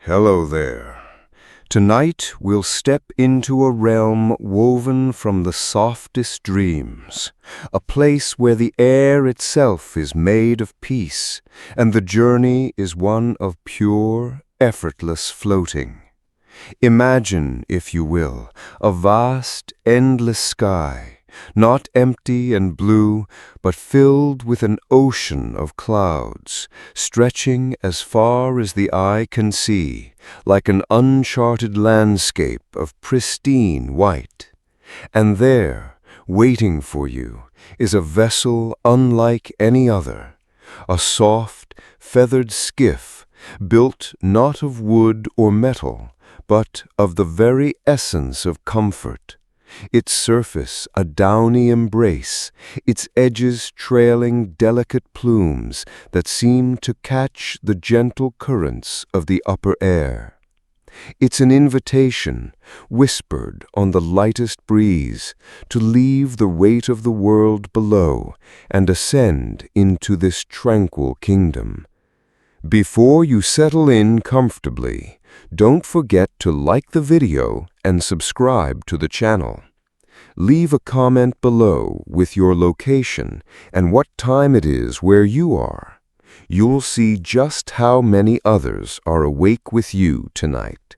Hello there. Tonight we'll step into a realm woven from the softest dreams, a place where the air itself is made of peace, and the journey is one of pure, effortless floating. Imagine, if you will, a vast, endless sky, not empty and blue, but filled with an ocean of clouds, stretching as far as the eye can see, like an uncharted landscape of pristine white. And there, waiting for you, is a vessel unlike any other, a soft, feathered skiff, built not of wood or metal, but of the very essence of comfort. Its surface a downy embrace, its edges trailing delicate plumes that seem to catch the gentle currents of the upper air. It's an invitation, whispered on the lightest breeze, to leave the weight of the world below and ascend into this tranquil kingdom. Before you settle in comfortably, don't forget to like the video and subscribe to the channel. Leave a comment below with your location and what time it is where you are. You'll see just how many others are awake with you tonight.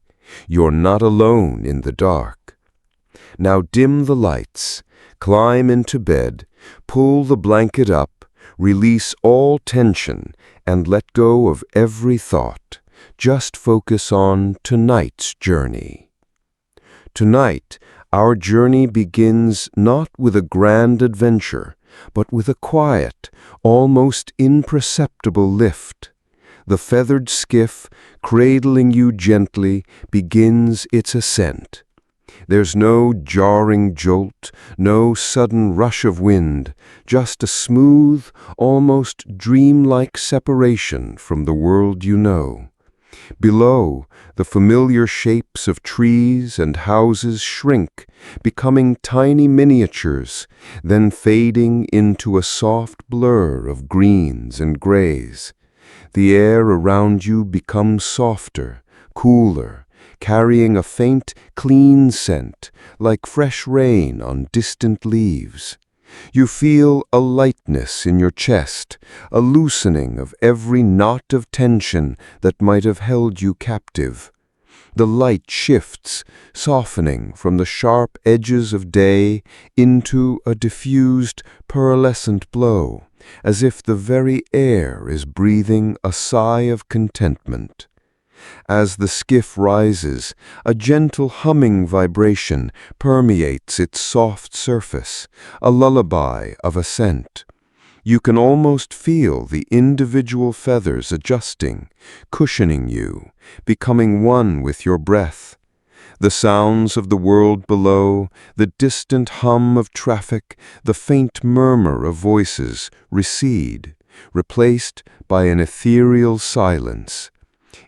You're not alone in the dark. Now dim the lights, climb into bed, pull the blanket up, release all tension, and let go of every thought. Just focus on tonight's journey. Tonight, our journey begins not with a grand adventure, but with a quiet, almost imperceptible lift. The feathered skiff, cradling you gently, begins its ascent. There's no jarring jolt, no sudden rush of wind, just a smooth, almost dreamlike separation from the world you know. Below, the familiar shapes of trees and houses shrink, becoming tiny miniatures, then fading into a soft blur of greens and grays. The air around you becomes softer, cooler, carrying a faint, clean scent, like fresh rain on distant leaves. You feel a lightness in your chest, a loosening of every knot of tension that might have held you captive. The light shifts, softening from the sharp edges of day into a diffused, pearlescent glow, as if the very air is breathing a sigh of contentment. As the skiff rises, a gentle humming vibration permeates its soft surface, a lullaby of ascent. You can almost feel the individual feathers adjusting, cushioning you, becoming one with your breath. The sounds of the world below, the distant hum of traffic, the faint murmur of voices recede, replaced by an ethereal silence.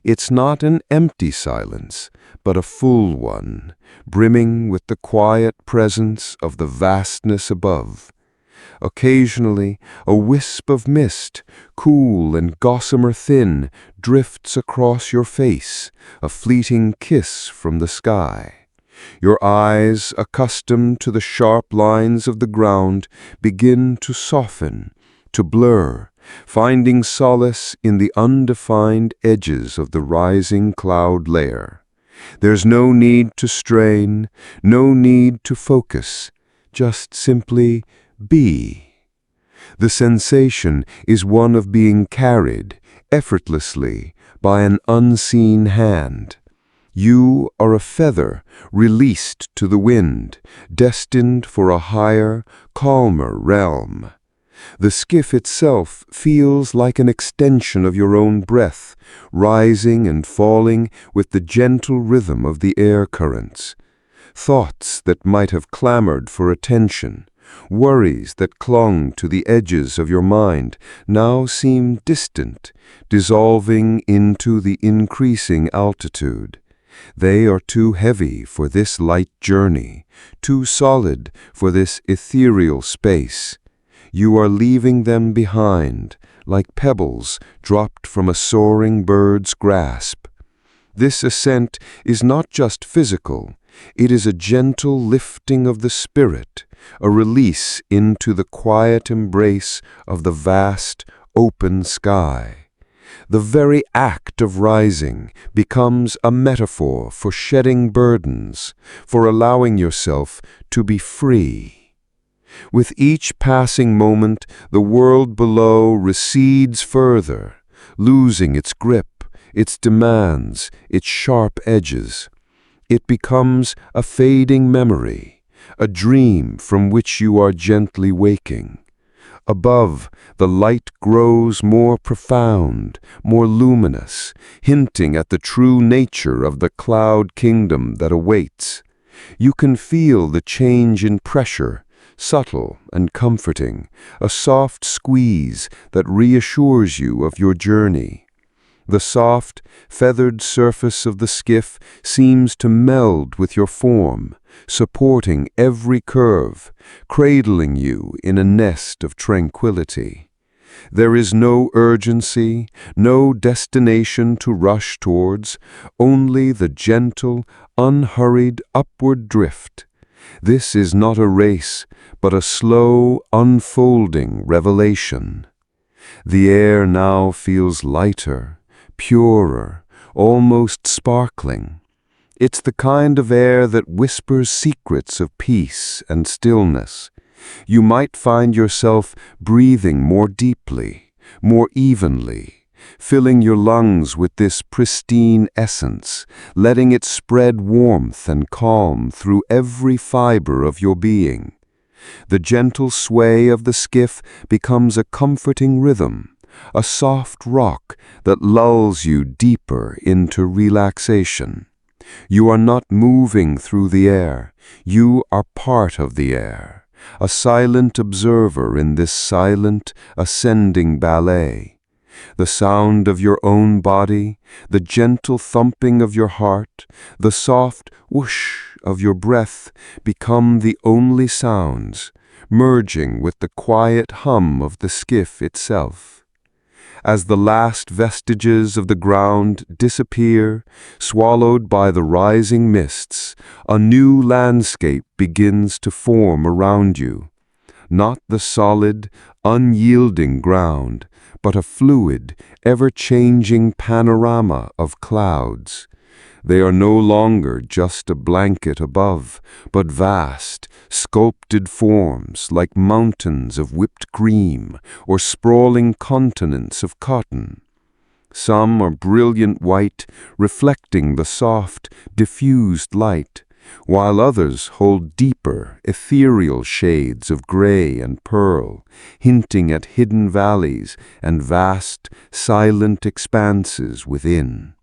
It's not an empty silence, but a full one, brimming with the quiet presence of the vastness above. Occasionally, a wisp of mist, cool and gossamer thin, drifts across your face, a fleeting kiss from the sky. Your eyes, accustomed to the sharp lines of the ground, begin to soften, to blur, finding solace in the undefined edges of the rising cloud layer. There's no need to strain, no need to focus, just simply be. The sensation is one of being carried, effortlessly, by an unseen hand. You are a feather released to the wind, destined for a higher, calmer realm. The skiff itself feels like an extension of your own breath, rising and falling with the gentle rhythm of the air currents. Thoughts that might have clamored for attention, worries that clung to the edges of your mind, now seem distant, dissolving into the increasing altitude. They are too heavy for this light journey, too solid for this ethereal space. You are leaving them behind, like pebbles dropped from a soaring bird's grasp. This ascent is not just physical, it is a gentle lifting of the spirit, a release into the quiet embrace of the vast, open sky. The very act of rising becomes a metaphor for shedding burdens, for allowing yourself to be free. With each passing moment, the world below recedes further, losing its grip, its demands, its sharp edges. It becomes a fading memory, a dream from which you are gently waking. Above, the light grows more profound, more luminous, hinting at the true nature of the cloud kingdom that awaits. You can feel the change in pressure, subtle and comforting, a soft squeeze that reassures you of your journey. The soft, feathered surface of the skiff seems to meld with your form, supporting every curve, cradling you in a nest of tranquility. There is no urgency, no destination to rush towards, only the gentle, unhurried upward drift. This is not a race, but a slow, unfolding revelation. The air now feels lighter, purer, almost sparkling. It's the kind of air that whispers secrets of peace and stillness. You might find yourself breathing more deeply, more evenly, filling your lungs with this pristine essence, letting it spread warmth and calm through every fiber of your being. The gentle sway of the skiff becomes a comforting rhythm, a soft rock that lulls you deeper into relaxation. You are not moving through the air, you are part of the air, a silent observer in this silent, ascending ballet. The sound of your own body, the gentle thumping of your heart, the soft whoosh of your breath become the only sounds, merging with the quiet hum of the skiff itself. As the last vestiges of the ground disappear, swallowed by the rising mists, a new landscape begins to form around you. Not the solid, unyielding ground, but a fluid, ever-changing panorama of clouds. They are no longer just a blanket above, but vast, sculpted forms like mountains of whipped cream or sprawling continents of cotton. Some are brilliant white, reflecting the soft, diffused light, while others hold deeper, ethereal shades of gray and pearl, hinting at hidden valleys and vast, silent expanses within.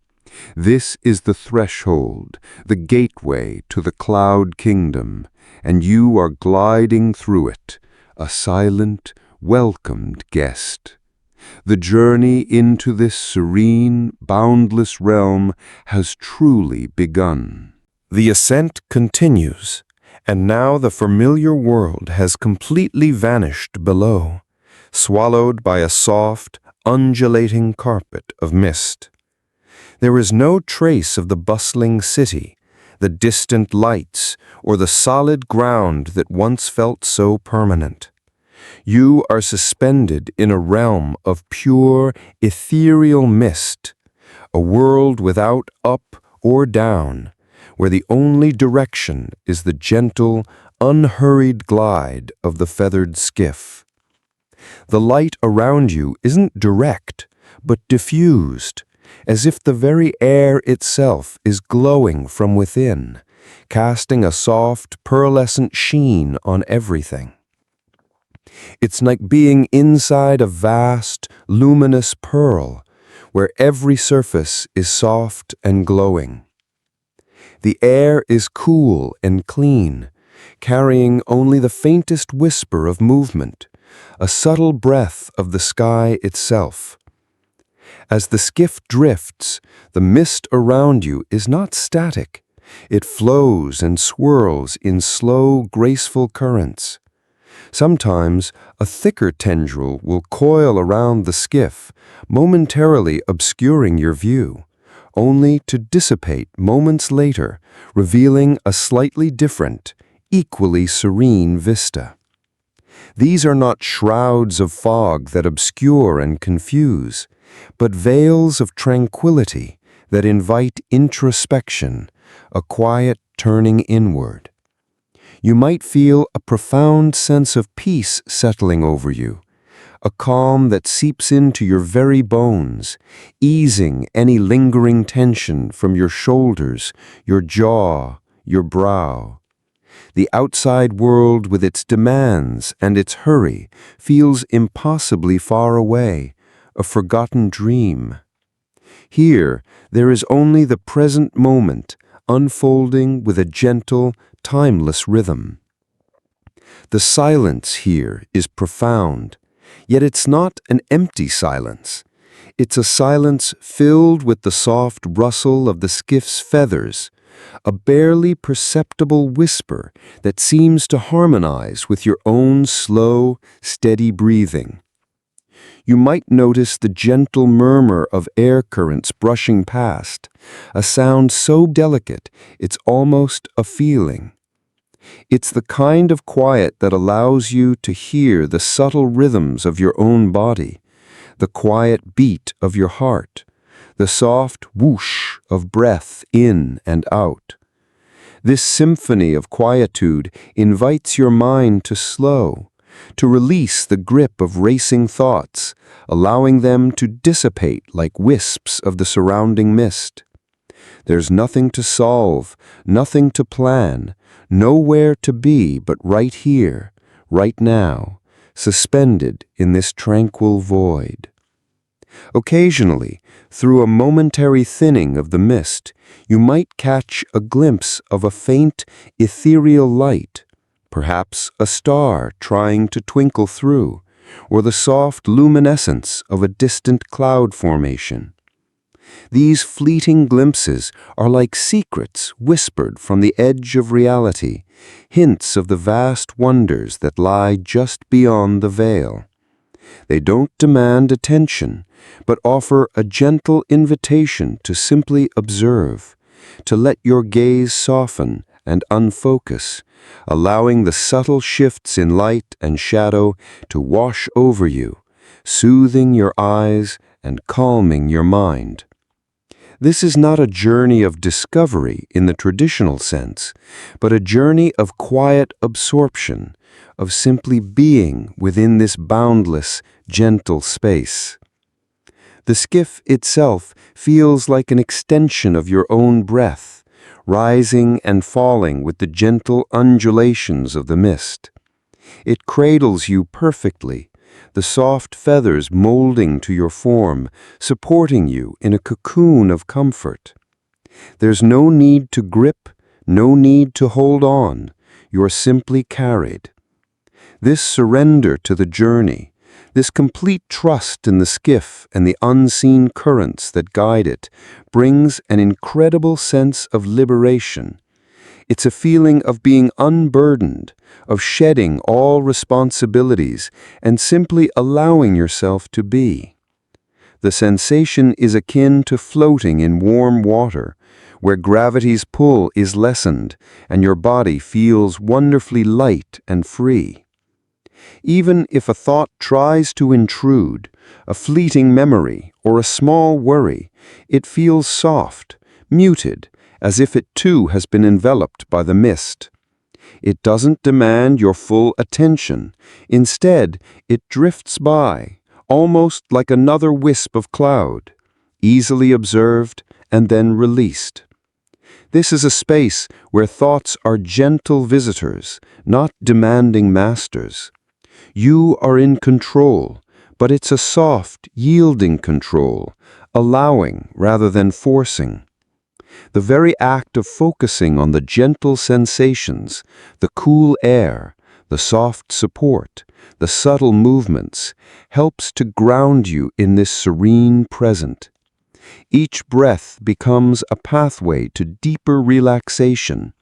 This is the threshold, the gateway to the cloud kingdom, and you are gliding through it, a silent, welcomed guest. The journey into this serene, boundless realm has truly begun. The ascent continues, and now the familiar world has completely vanished below, swallowed by a soft, undulating carpet of mist. There is no trace of the bustling city, the distant lights, or the solid ground that once felt so permanent. You are suspended in a realm of pure, ethereal mist, a world without up or down, where the only direction is the gentle, unhurried glide of the feathered skiff. The light around you isn't direct, but diffused, as if the very air itself is glowing from within, casting a soft, pearlescent sheen on everything. It's like being inside a vast, luminous pearl, where every surface is soft and glowing. The air is cool and clean, carrying only the faintest whisper of movement, a subtle breath of the sky itself. As the skiff drifts, the mist around you is not static. It flows and swirls in slow, graceful currents. Sometimes a thicker tendril will coil around the skiff, momentarily obscuring your view. only to dissipate moments later, revealing a slightly different, equally serene vista. These are not shrouds of fog that obscure and confuse, but veils of tranquility that invite introspection, a quiet turning inward. You might feel a profound sense of peace settling over you, a calm that seeps into your very bones, easing any lingering tension from your shoulders, your jaw, your brow. The outside world with its demands and its hurry feels impossibly far away, a forgotten dream. Here, there is only the present moment, unfolding with a gentle, timeless rhythm. The silence here is profound, yet it's not an empty silence. It's a silence filled with the soft rustle of the skiff's feathers, a barely perceptible whisper that seems to harmonize with your own slow, steady breathing. You might notice the gentle murmur of air currents brushing past, a sound so delicate it's almost a feeling. It's the kind of quiet that allows you to hear the subtle rhythms of your own body, the quiet beat of your heart, the soft whoosh of breath in and out. This symphony of quietude invites your mind to slow, to release the grip of racing thoughts, allowing them to dissipate like wisps of the surrounding mist. There's nothing to solve, nothing to plan, nowhere to be but right here, right now, suspended in this tranquil void. Occasionally, through a momentary thinning of the mist, you might catch a glimpse of a faint, ethereal light, perhaps a star trying to twinkle through, or the soft luminescence of a distant cloud formation. These fleeting glimpses are like secrets whispered from the edge of reality, hints of the vast wonders that lie just beyond the veil. They don't demand attention, but offer a gentle invitation to simply observe, to let your gaze soften and unfocus, allowing the subtle shifts in light and shadow to wash over you, soothing your eyes and calming your mind. This is not a journey of discovery in the traditional sense, but a journey of quiet absorption, of simply being within this boundless, gentle space. The skiff itself feels like an extension of your own breath, rising and falling with the gentle undulations of the mist. It cradles you perfectly, the soft feathers molding to your form, supporting you in a cocoon of comfort. There's no need to grip, no need to hold on. You're simply carried. This surrender to the journey, this complete trust in the skiff and the unseen currents that guide it, brings an incredible sense of liberation. It's a feeling of being unburdened, of shedding all responsibilities and simply allowing yourself to be. The sensation is akin to floating in warm water, where gravity's pull is lessened and your body feels wonderfully light and free. Even if a thought tries to intrude, a fleeting memory or a small worry, it feels soft, muted, as if it too has been enveloped by the mist. It doesn't demand your full attention. Instead, it drifts by, almost like another wisp of cloud, easily observed and then released. This is a space where thoughts are gentle visitors, not demanding masters. You are in control, but it's a soft, yielding control, allowing rather than forcing. The very act of focusing on the gentle sensations, the cool air, the soft support, the subtle movements, helps to ground you in this serene present. Each breath becomes a pathway to deeper relaxation,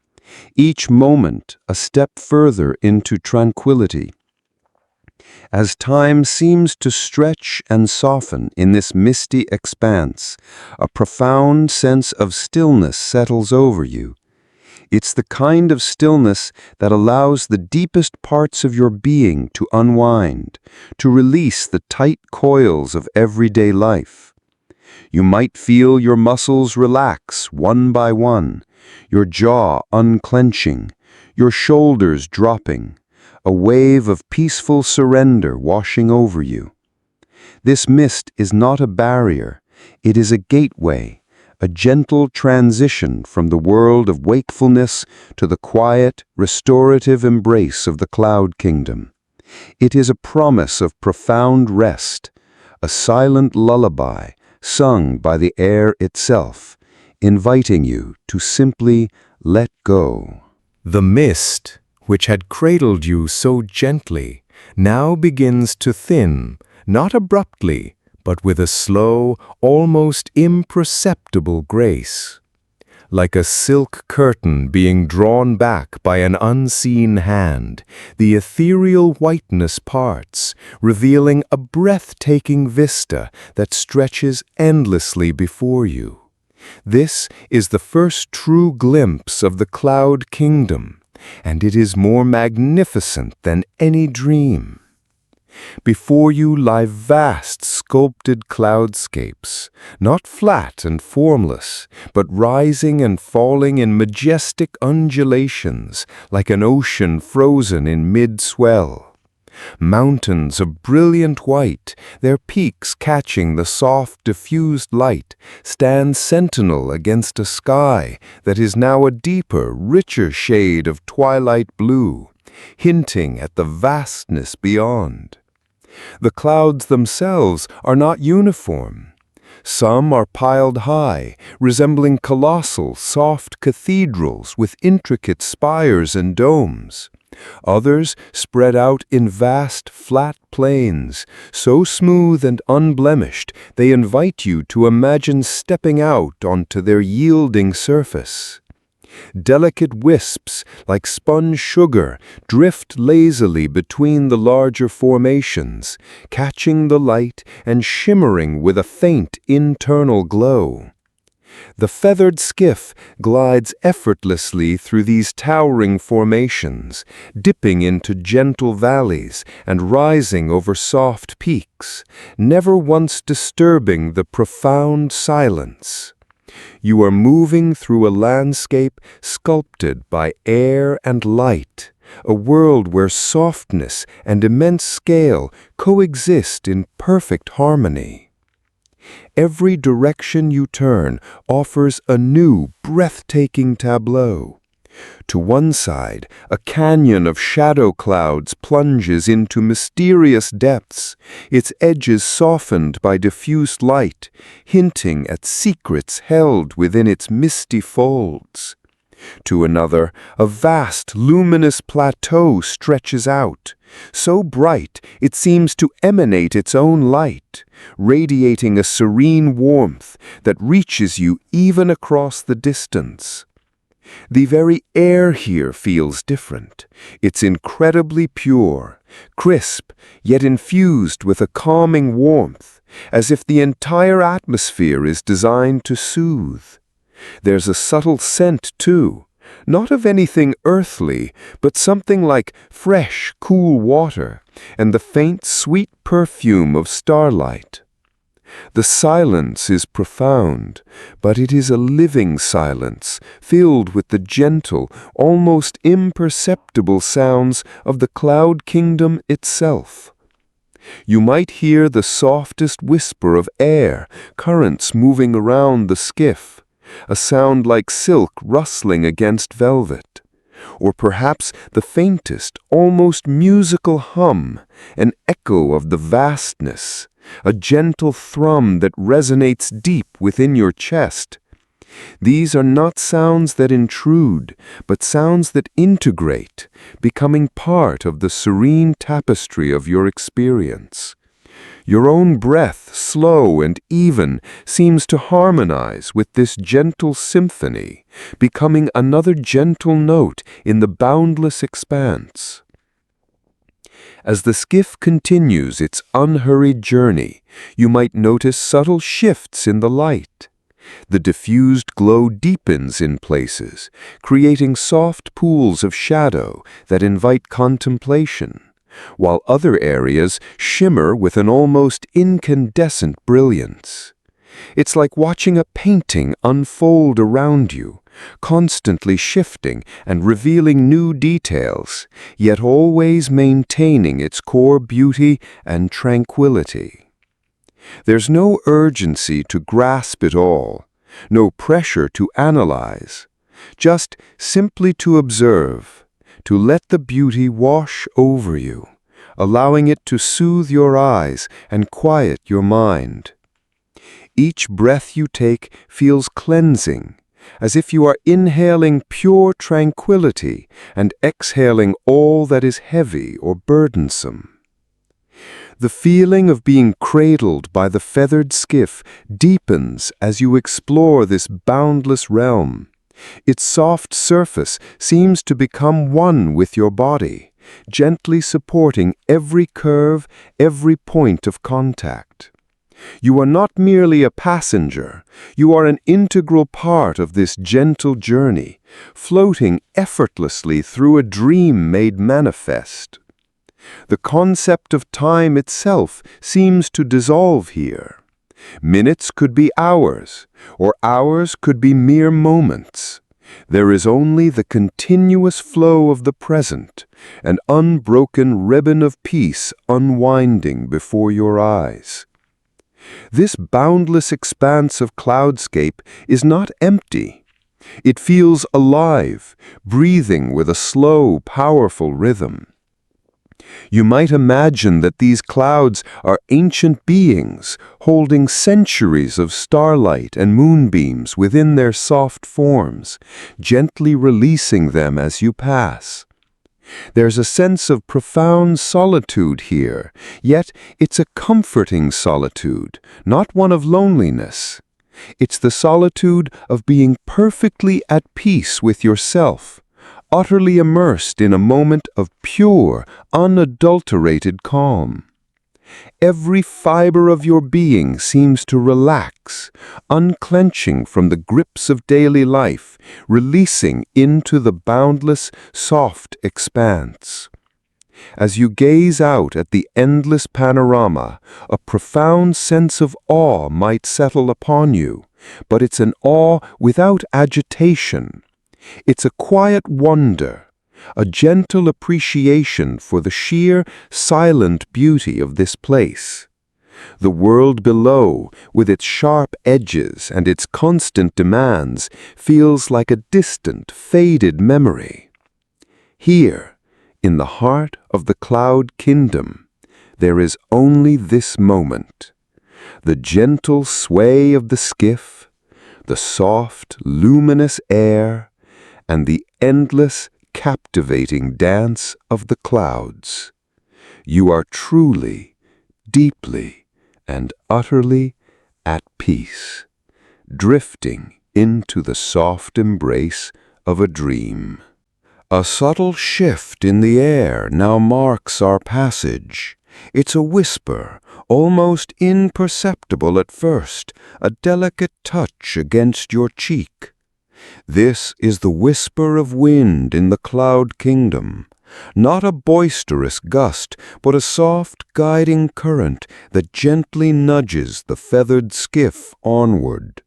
each moment a step further into tranquility. As time seems to stretch and soften in this misty expanse, a profound sense of stillness settles over you. It's the kind of stillness that allows the deepest parts of your being to unwind, to release the tight coils of everyday life. You might feel your muscles relax one by one, your jaw unclenching, your shoulders dropping, a wave of peaceful surrender washing over you. This mist is not a barrier, it is a gateway, a gentle transition from the world of wakefulness to the quiet, restorative embrace of the cloud kingdom. It is a promise of profound rest, a silent lullaby sung by the air itself, inviting you to simply let go. The mist, which had cradled you so gently, now begins to thin, not abruptly, but with a slow, almost imperceptible grace. Like a silk curtain being drawn back by an unseen hand, the ethereal whiteness parts, revealing a breathtaking vista that stretches endlessly before you. This is the first true glimpse of the cloud kingdom, and it is more magnificent than any dream. Before you lie vast sculpted cloudscapes, not flat and formless, but rising and falling in majestic undulations like an ocean frozen in mid-swell. Mountains of brilliant white, their peaks catching the soft diffused light, stand sentinel against a sky that is now a deeper, richer shade of twilight blue, hinting at the vastness beyond. The clouds themselves are not uniform. Some are piled high, resembling colossal, soft cathedrals with intricate spires and domes. Others spread out in vast, flat plains, so smooth and unblemished they invite you to imagine stepping out onto their yielding surface. Delicate wisps, like sponge sugar, drift lazily between the larger formations, catching the light and shimmering with a faint internal glow. The feathered skiff glides effortlessly through these towering formations, dipping into gentle valleys and rising over soft peaks, never once disturbing the profound silence. You are moving through a landscape sculpted by air and light, a world where softness and immense scale coexist in perfect harmony. Every direction you turn offers a new, breathtaking tableau. To one side, a canyon of shadow clouds plunges into mysterious depths, its edges softened by diffused light, hinting at secrets held within its misty folds. To another, a vast, luminous plateau stretches out, so bright it seems to emanate its own light, radiating a serene warmth that reaches you even across the distance. The very air here feels different. It's incredibly pure, crisp, yet infused with a calming warmth, as if the entire atmosphere is designed to soothe. There's a subtle scent, too, not of anything earthly, but something like fresh, cool water, and the faint, sweet perfume of starlight. The silence is profound, but it is a living silence, filled with the gentle, almost imperceptible sounds of the cloud kingdom itself. You might hear the softest whisper of air, currents moving around the skiff, a sound like silk rustling against velvet, or perhaps the faintest, almost musical hum, an echo of the vastness, a gentle thrum that resonates deep within your chest. These are not sounds that intrude, but sounds that integrate, becoming part of the serene tapestry of your experience. Your own breath, slow and even, seems to harmonize with this gentle symphony, becoming another gentle note in the boundless expanse. As the skiff continues its unhurried journey, you might notice subtle shifts in the light. The diffused glow deepens in places, creating soft pools of shadow that invite contemplation, while other areas shimmer with an almost incandescent brilliance. It's like watching a painting unfold around you, constantly shifting and revealing new details, yet always maintaining its core beauty and tranquility. There's no urgency to grasp it all, no pressure to analyze, just simply to observe, to let the beauty wash over you, allowing it to soothe your eyes and quiet your mind. Each breath you take feels cleansing, as if you are inhaling pure tranquility and exhaling all that is heavy or burdensome. The feeling of being cradled by the feathered skiff deepens as you explore this boundless realm. Its soft surface seems to become one with your body, gently supporting every curve, every point of contact. You are not merely a passenger, you are an integral part of this gentle journey, floating effortlessly through a dream made manifest. The concept of time itself seems to dissolve here. Minutes could be hours, or hours could be mere moments. There is only the continuous flow of the present, an unbroken ribbon of peace unwinding before your eyes. This boundless expanse of cloudscape is not empty. It feels alive, breathing with a slow, powerful rhythm. You might imagine that these clouds are ancient beings holding centuries of starlight and moonbeams within their soft forms, gently releasing them as you pass. There's a sense of profound solitude here, yet it's a comforting solitude, not one of loneliness. It's the solitude of being perfectly at peace with yourself, utterly immersed in a moment of pure, unadulterated calm. Every fiber of your being seems to relax, unclenching from the grips of daily life, releasing into the boundless, soft expanse. As you gaze out at the endless panorama, a profound sense of awe might settle upon you, but it's an awe without agitation. It's a quiet wonder, a gentle appreciation for the sheer, silent beauty of this place. The world below, with its sharp edges and its constant demands, feels like a distant, faded memory. Here, in the heart of the cloud kingdom, there is only this moment. The gentle sway of the skiff, the soft, luminous air, and the endless, captivating dance of the clouds. You are truly, deeply, and utterly at peace, drifting into the soft embrace of a dream. A subtle shift in the air now marks our passage. It's a whisper, almost imperceptible at first, a delicate touch against your cheek. This is the whisper of wind in the cloud kingdom, not a boisterous gust, but a soft guiding current that gently nudges the feathered skiff onward.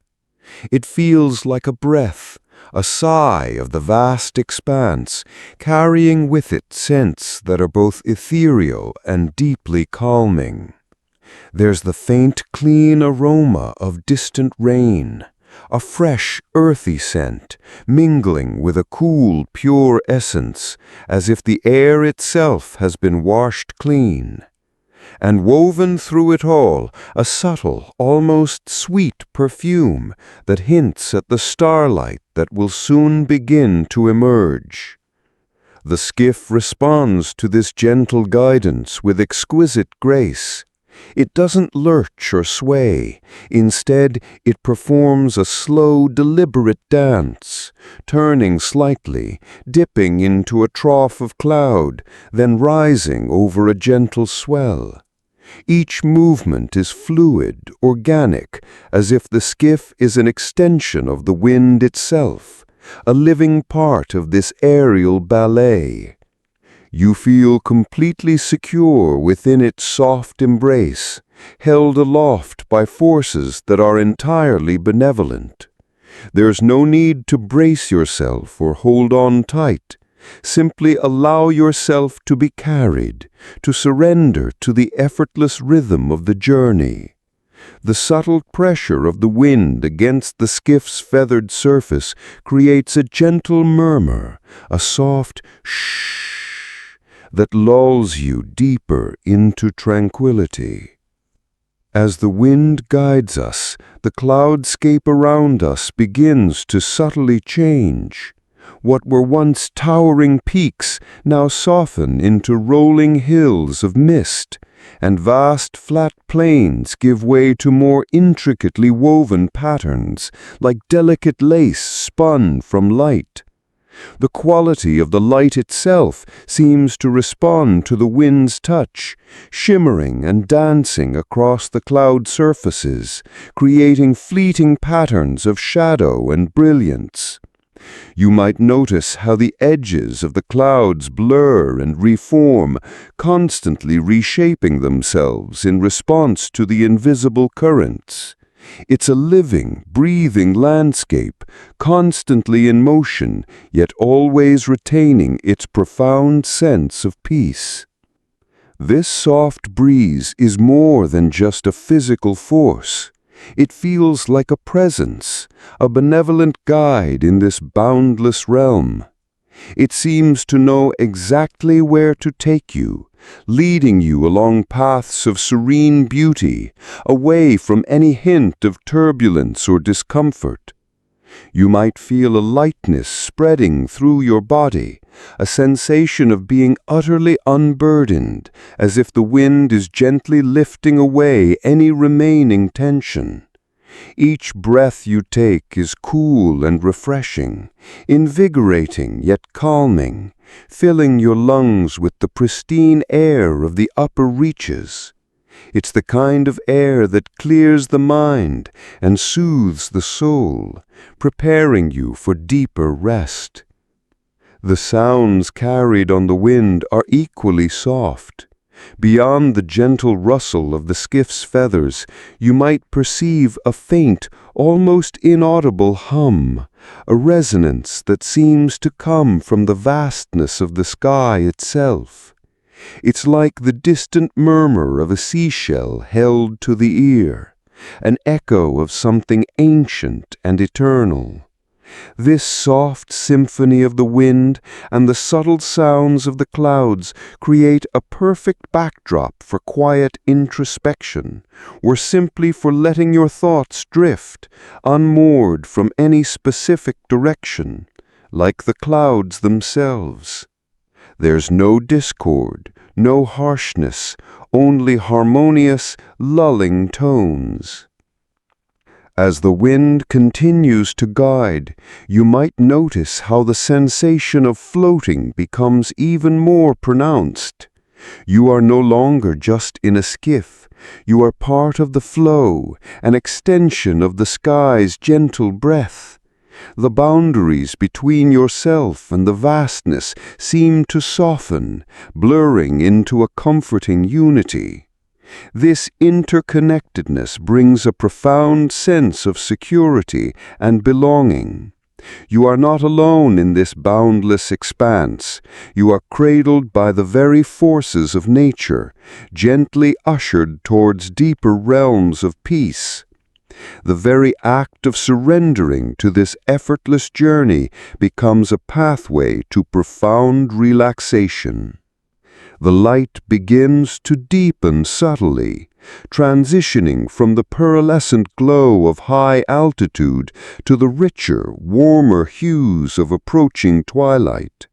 It feels like a breath, a sigh of the vast expanse, carrying with it scents that are both ethereal and deeply calming. There's the faint, clean aroma of distant rain, a fresh, earthy scent, mingling with a cool, pure essence, as if the air itself has been washed clean. And woven through it all, a subtle, almost sweet perfume that hints at the starlight that will soon begin to emerge. The skiff responds to this gentle guidance with exquisite grace. It doesn't lurch or sway. Instead, it performs a slow, deliberate dance, turning slightly, dipping into a trough of cloud, then rising over a gentle swell. Each movement is fluid, organic, as if the skiff is an extension of the wind itself, a living part of this aerial ballet. You feel completely secure within its soft embrace, held aloft by forces that are entirely benevolent. There's no need to brace yourself or hold on tight. Simply allow yourself to be carried, to surrender to the effortless rhythm of the journey. The subtle pressure of the wind against the skiff's feathered surface creates a gentle murmur, a soft shh that lulls you deeper into tranquility. As the wind guides us, the cloudscape around us begins to subtly change. What were once towering peaks now soften into rolling hills of mist, and vast flat plains give way to more intricately woven patterns, like delicate lace spun from light. The quality of the light itself seems to respond to the wind's touch, shimmering and dancing across the cloud surfaces, creating fleeting patterns of shadow and brilliance. You might notice how the edges of the clouds blur and reform, constantly reshaping themselves in response to the invisible currents. It's a living, breathing landscape, constantly in motion, yet always retaining its profound sense of peace. This soft breeze is more than just a physical force. It feels like a presence, a benevolent guide in this boundless realm. It seems to know exactly where to take you, leading you along paths of serene beauty, away from any hint of turbulence or discomfort. You might feel a lightness spreading through your body, a sensation of being utterly unburdened, as if the wind is gently lifting away any remaining tension. Each breath you take is cool and refreshing, invigorating yet calming, filling your lungs with the pristine air of the upper reaches. It's the kind of air that clears the mind and soothes the soul, preparing you for deeper rest. The sounds carried on the wind are equally soft. Beyond the gentle rustle of the skiff's feathers, you might perceive a faint, almost inaudible hum, a resonance that seems to come from the vastness of the sky itself. It's like the distant murmur of a seashell held to the ear, an echo of something ancient and eternal. This soft symphony of the wind and the subtle sounds of the clouds create a perfect backdrop for quiet introspection, or simply for letting your thoughts drift, unmoored from any specific direction, like the clouds themselves. There's no discord, no harshness, only harmonious, lulling tones. As the wind continues to guide, you might notice how the sensation of floating becomes even more pronounced. You are no longer just in a skiff. You are part of the flow, an extension of the sky's gentle breath. The boundaries between yourself and the vastness seem to soften, blurring into a comforting unity. This interconnectedness brings a profound sense of security and belonging. You are not alone in this boundless expanse. You are cradled by the very forces of nature, gently ushered towards deeper realms of peace. The very act of surrendering to this effortless journey becomes a pathway to profound relaxation. The light begins to deepen subtly, transitioning from the pearlescent glow of high altitude to the richer, warmer hues of approaching twilight.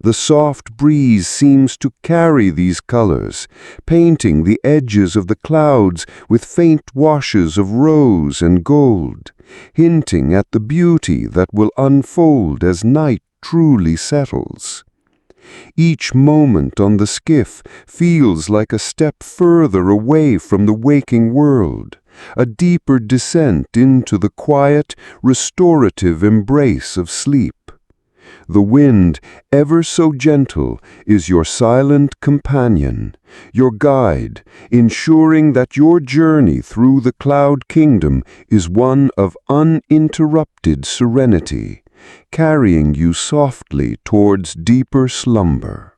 The soft breeze seems to carry these colors, painting the edges of the clouds with faint washes of rose and gold, hinting at the beauty that will unfold as night truly settles. Each moment on the skiff feels like a step further away from the waking world, a deeper descent into the quiet, restorative embrace of sleep. The wind, ever so gentle, is your silent companion, your guide, ensuring that your journey through the cloud kingdom is one of uninterrupted serenity, carrying you softly towards deeper slumber.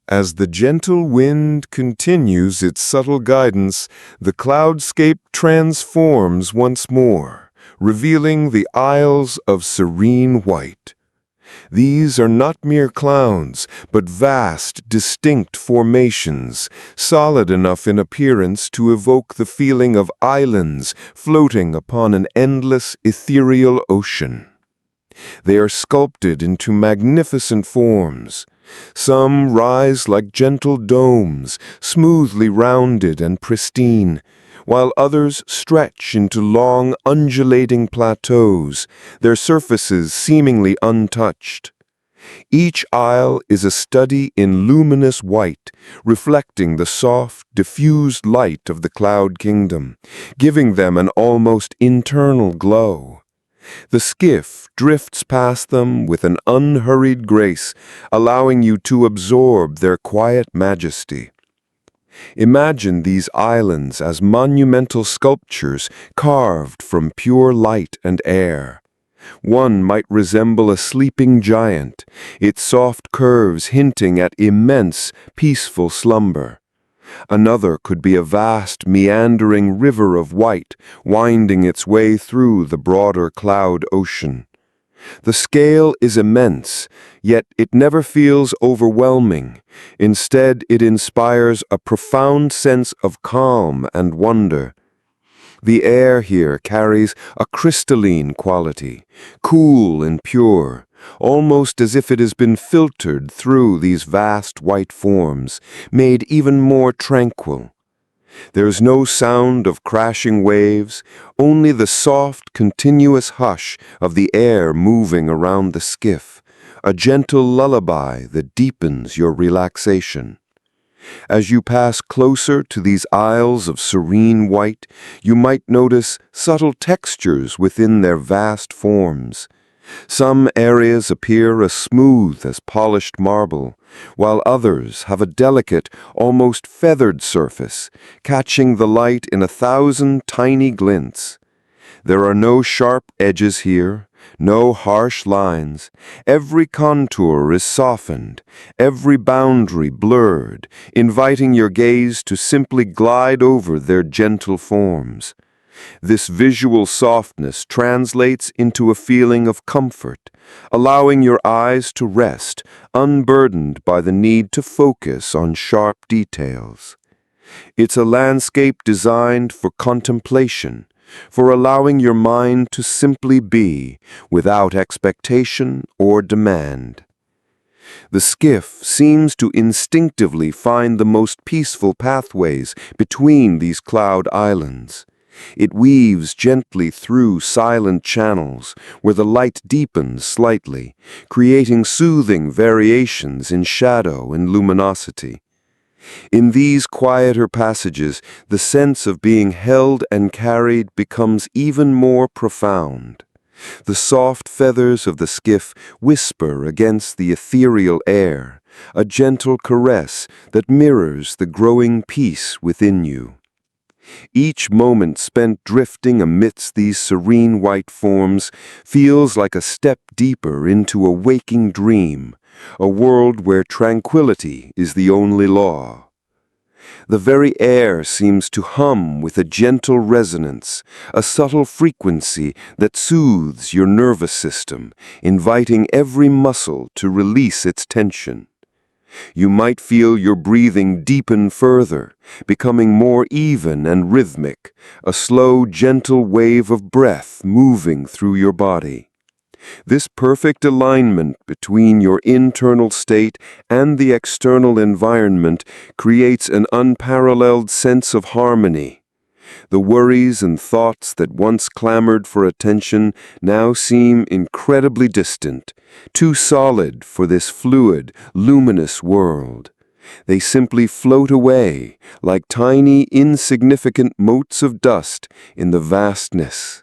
As the gentle wind continues its subtle guidance, the cloudscape transforms once more, revealing the Isles of Serene White. These are not mere clouds, but vast, distinct formations, solid enough in appearance to evoke the feeling of islands floating upon an endless, ethereal ocean. They are sculpted into magnificent forms. Some rise like gentle domes, smoothly rounded and pristine, while others stretch into long, undulating plateaus, their surfaces seemingly untouched. Each isle is a study in luminous white, reflecting the soft, diffused light of the cloud kingdom, giving them an almost internal glow. The skiff drifts past them with an unhurried grace, allowing you to absorb their quiet majesty. Imagine these islands as monumental sculptures carved from pure light and air. One might resemble a sleeping giant, its soft curves hinting at immense, peaceful slumber. Another could be a vast, meandering river of white, winding its way through the broader cloud ocean. The scale is immense, yet it never feels overwhelming. Instead, it inspires a profound sense of calm and wonder. The air here carries a crystalline quality, cool and pure, almost as if it has been filtered through these vast white forms, made even more tranquil. There is no sound of crashing waves, only the soft, continuous hush of the air moving around the skiff, a gentle lullaby that deepens your relaxation. As you pass closer to these isles of serene white, you might notice subtle textures within their vast forms. Some areas appear as smooth as polished marble, while others have a delicate, almost feathered surface, catching the light in 1,000 tiny glints. There are no sharp edges here, no harsh lines. Every contour is softened, every boundary blurred, inviting your gaze to simply glide over their gentle forms. This visual softness translates into a feeling of comfort, allowing your eyes to rest, unburdened by the need to focus on sharp details. It's a landscape designed for contemplation, for allowing your mind to simply be, without expectation or demand. The skiff seems to instinctively find the most peaceful pathways between these cloud islands. It weaves gently through silent channels where the light deepens slightly, creating soothing variations in shadow and luminosity. In these quieter passages, the sense of being held and carried becomes even more profound. The soft feathers of the skiff whisper against the ethereal air, a gentle caress that mirrors the growing peace within you. Each moment spent drifting amidst these serene white forms feels like a step deeper into a waking dream, a world where tranquility is the only law. The very air seems to hum with a gentle resonance, a subtle frequency that soothes your nervous system, inviting every muscle to release its tension. You might feel your breathing deepen further, becoming more even and rhythmic, a slow, gentle wave of breath moving through your body. This perfect alignment between your internal state and the external environment creates an unparalleled sense of harmony. The worries and thoughts that once clamored for attention now seem incredibly distant, too solid for this fluid, luminous world. They simply float away like tiny, insignificant motes of dust in the vastness.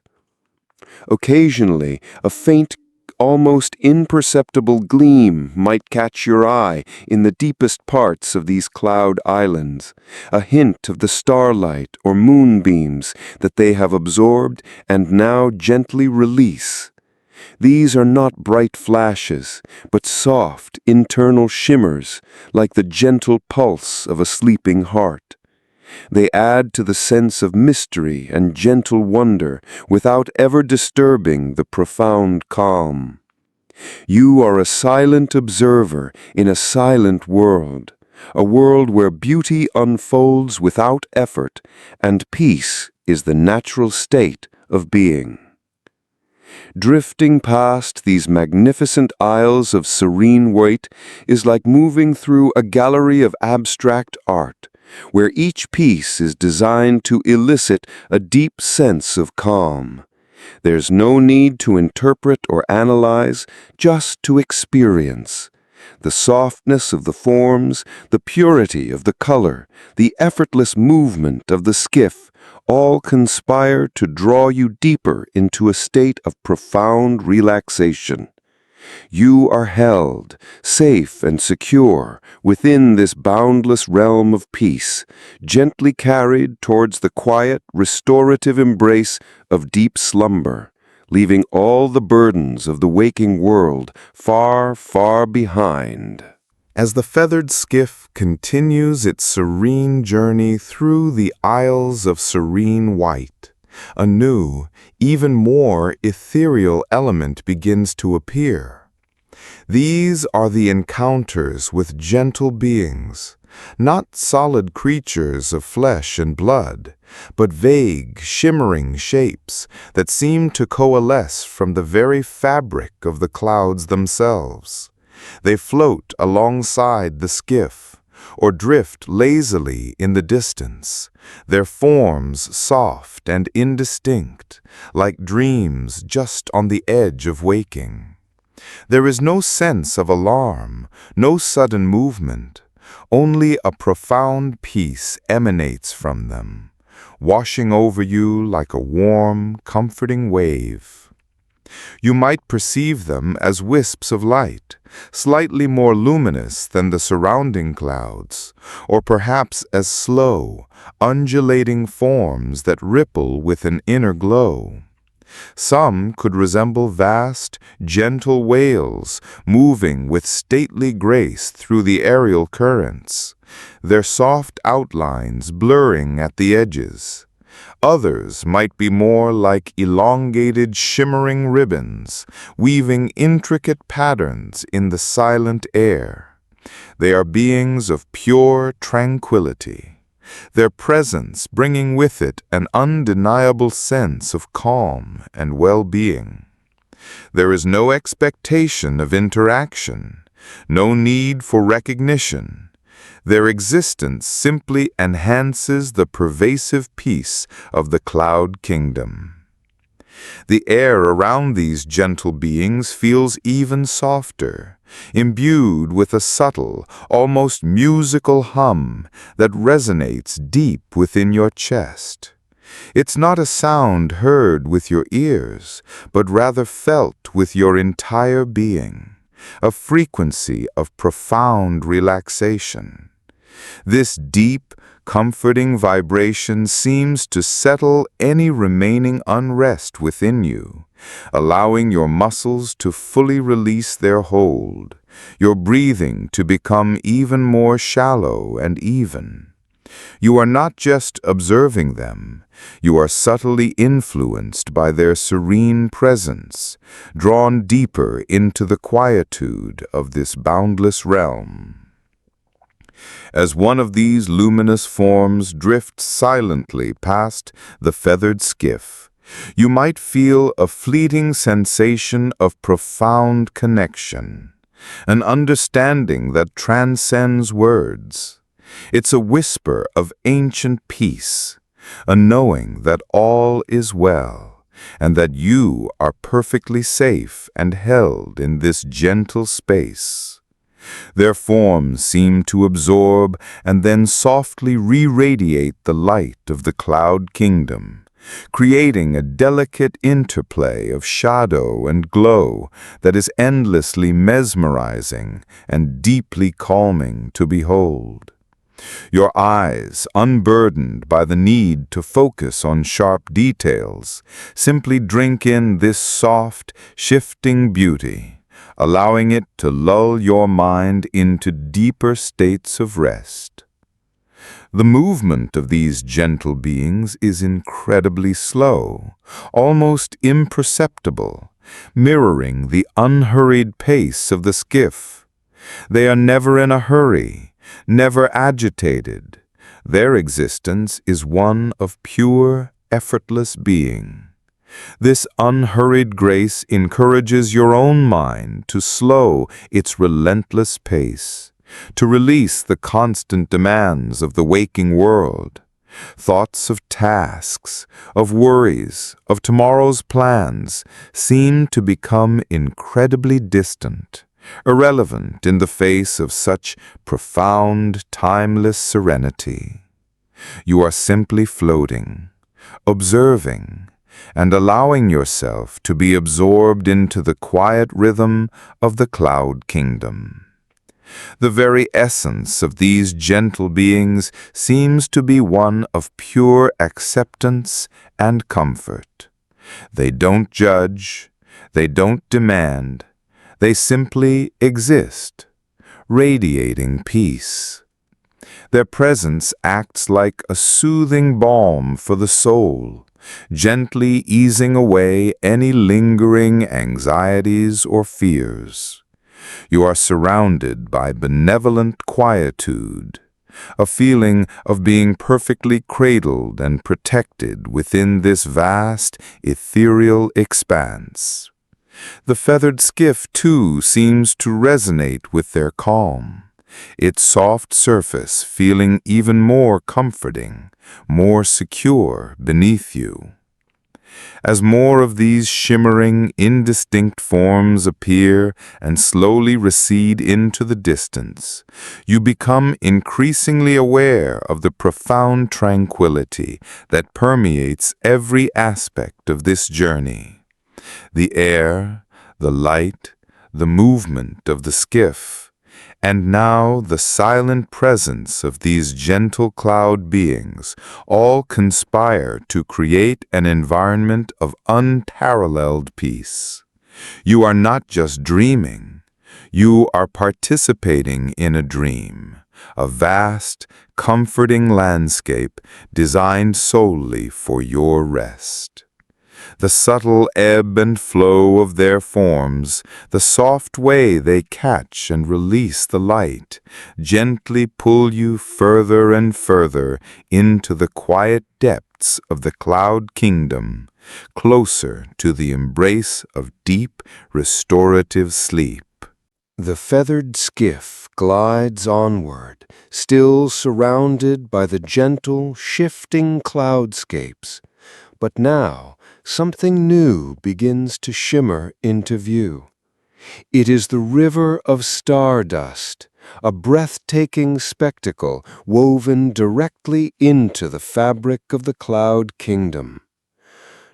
Occasionally, a faint, almost imperceptible gleam might catch your eye in the deepest parts of these cloud islands, a hint of the starlight or moonbeams that they have absorbed and now gently release. These are not bright flashes, but soft, internal shimmers, like the gentle pulse of a sleeping heart. They add to the sense of mystery and gentle wonder without ever disturbing the profound calm. You are a silent observer in a silent world, a world where beauty unfolds without effort and peace is the natural state of being. Drifting past these magnificent aisles of serene weight is like moving through a gallery of abstract art, where each piece is designed to elicit a deep sense of calm. There's no need to interpret or analyze, just to experience. The softness of the forms, the purity of the color, the effortless movement of the skiff, all conspire to draw you deeper into a state of profound relaxation. You are held, safe and secure, within this boundless realm of peace, gently carried towards the quiet, restorative embrace of deep slumber, leaving all the burdens of the waking world far, far behind. As the feathered skiff continues its serene journey through the isles of serene white, a new, even more ethereal element begins to appear. These are the encounters with gentle beings, not solid creatures of flesh and blood, but vague, shimmering shapes that seem to coalesce from the very fabric of the clouds themselves. They float alongside the skiff, or drift lazily in the distance, their forms soft and indistinct, like dreams just on the edge of waking. There is no sense of alarm, no sudden movement. Only a profound peace emanates from them, washing over you like a warm, comforting wave. You might perceive them as wisps of light, slightly more luminous than the surrounding clouds, or perhaps as slow, undulating forms that ripple with an inner glow. Some could resemble vast, gentle whales moving with stately grace through the aerial currents, their soft outlines blurring at the edges. Others might be more like elongated, shimmering ribbons, weaving intricate patterns in the silent air. They are beings of pure tranquility, their presence bringing with it an undeniable sense of calm and well-being. There is no expectation of interaction, no need for recognition. Their existence simply enhances the pervasive peace of the cloud kingdom. The air around these gentle beings feels even softer, imbued with a subtle, almost musical hum that resonates deep within your chest. It's not a sound heard with your ears, but rather felt with your entire being, a frequency of profound relaxation. This deep, comforting vibration seems to settle any remaining unrest within you, allowing your muscles to fully release their hold, your breathing to become even more shallow and even. You are not just observing them, you are subtly influenced by their serene presence, drawn deeper into the quietude of this boundless realm. As one of these luminous forms drifts silently past the feathered skiff, You might feel a fleeting sensation of profound connection, an understanding that transcends words. It's a whisper of ancient peace, a knowing that all is well, and that you are perfectly safe and held in this gentle space. Their forms seem to absorb and then softly re-radiate the light of the cloud kingdom, creating a delicate interplay of shadow and glow that is endlessly mesmerizing and deeply calming to behold. Your eyes, unburdened by the need to focus on sharp details, simply drink in this soft, shifting beauty, allowing it to lull your mind into deeper states of rest. The movement of these gentle beings is incredibly slow, almost imperceptible, mirroring the unhurried pace of the skiff. They are never in a hurry, never agitated. Their existence is one of pure, effortless being. This unhurried grace encourages your own mind to slow its relentless pace, to release the constant demands of the waking world. Thoughts of tasks, of worries, of tomorrow's plans seem to become incredibly distant, irrelevant in the face of such profound, timeless serenity. You are simply floating, observing, and allowing yourself to be absorbed into the quiet rhythm of the cloud kingdom. The very essence of these gentle beings seems to be one of pure acceptance and comfort. They don't judge, they don't demand, they simply exist, radiating peace. Their presence acts like a soothing balm for the soul, gently easing away any lingering anxieties or fears. You are surrounded by benevolent quietude, a feeling of being perfectly cradled and protected within this vast, ethereal expanse. The feathered skiff, too, seems to resonate with their calm, its soft surface feeling even more comforting, more secure beneath you. As more of these shimmering, indistinct forms appear and slowly recede into the distance, you become increasingly aware of the profound tranquility that permeates every aspect of this journey. The air, the light, the movement of the skiff, and now the silent presence of these gentle cloud beings all conspire to create an environment of unparalleled peace. You are not just dreaming, you are participating in a dream, a vast, comforting landscape designed solely for your rest. The subtle ebb and flow of their forms, the soft way they catch and release the light, gently pull you further and further into the quiet depths of the cloud kingdom, closer to the embrace of deep, restorative sleep. The feathered skiff glides onward, still surrounded by the gentle, shifting cloudscapes. But now, something new begins to shimmer into view. It is the river of stardust, a breathtaking spectacle woven directly into the fabric of the cloud kingdom.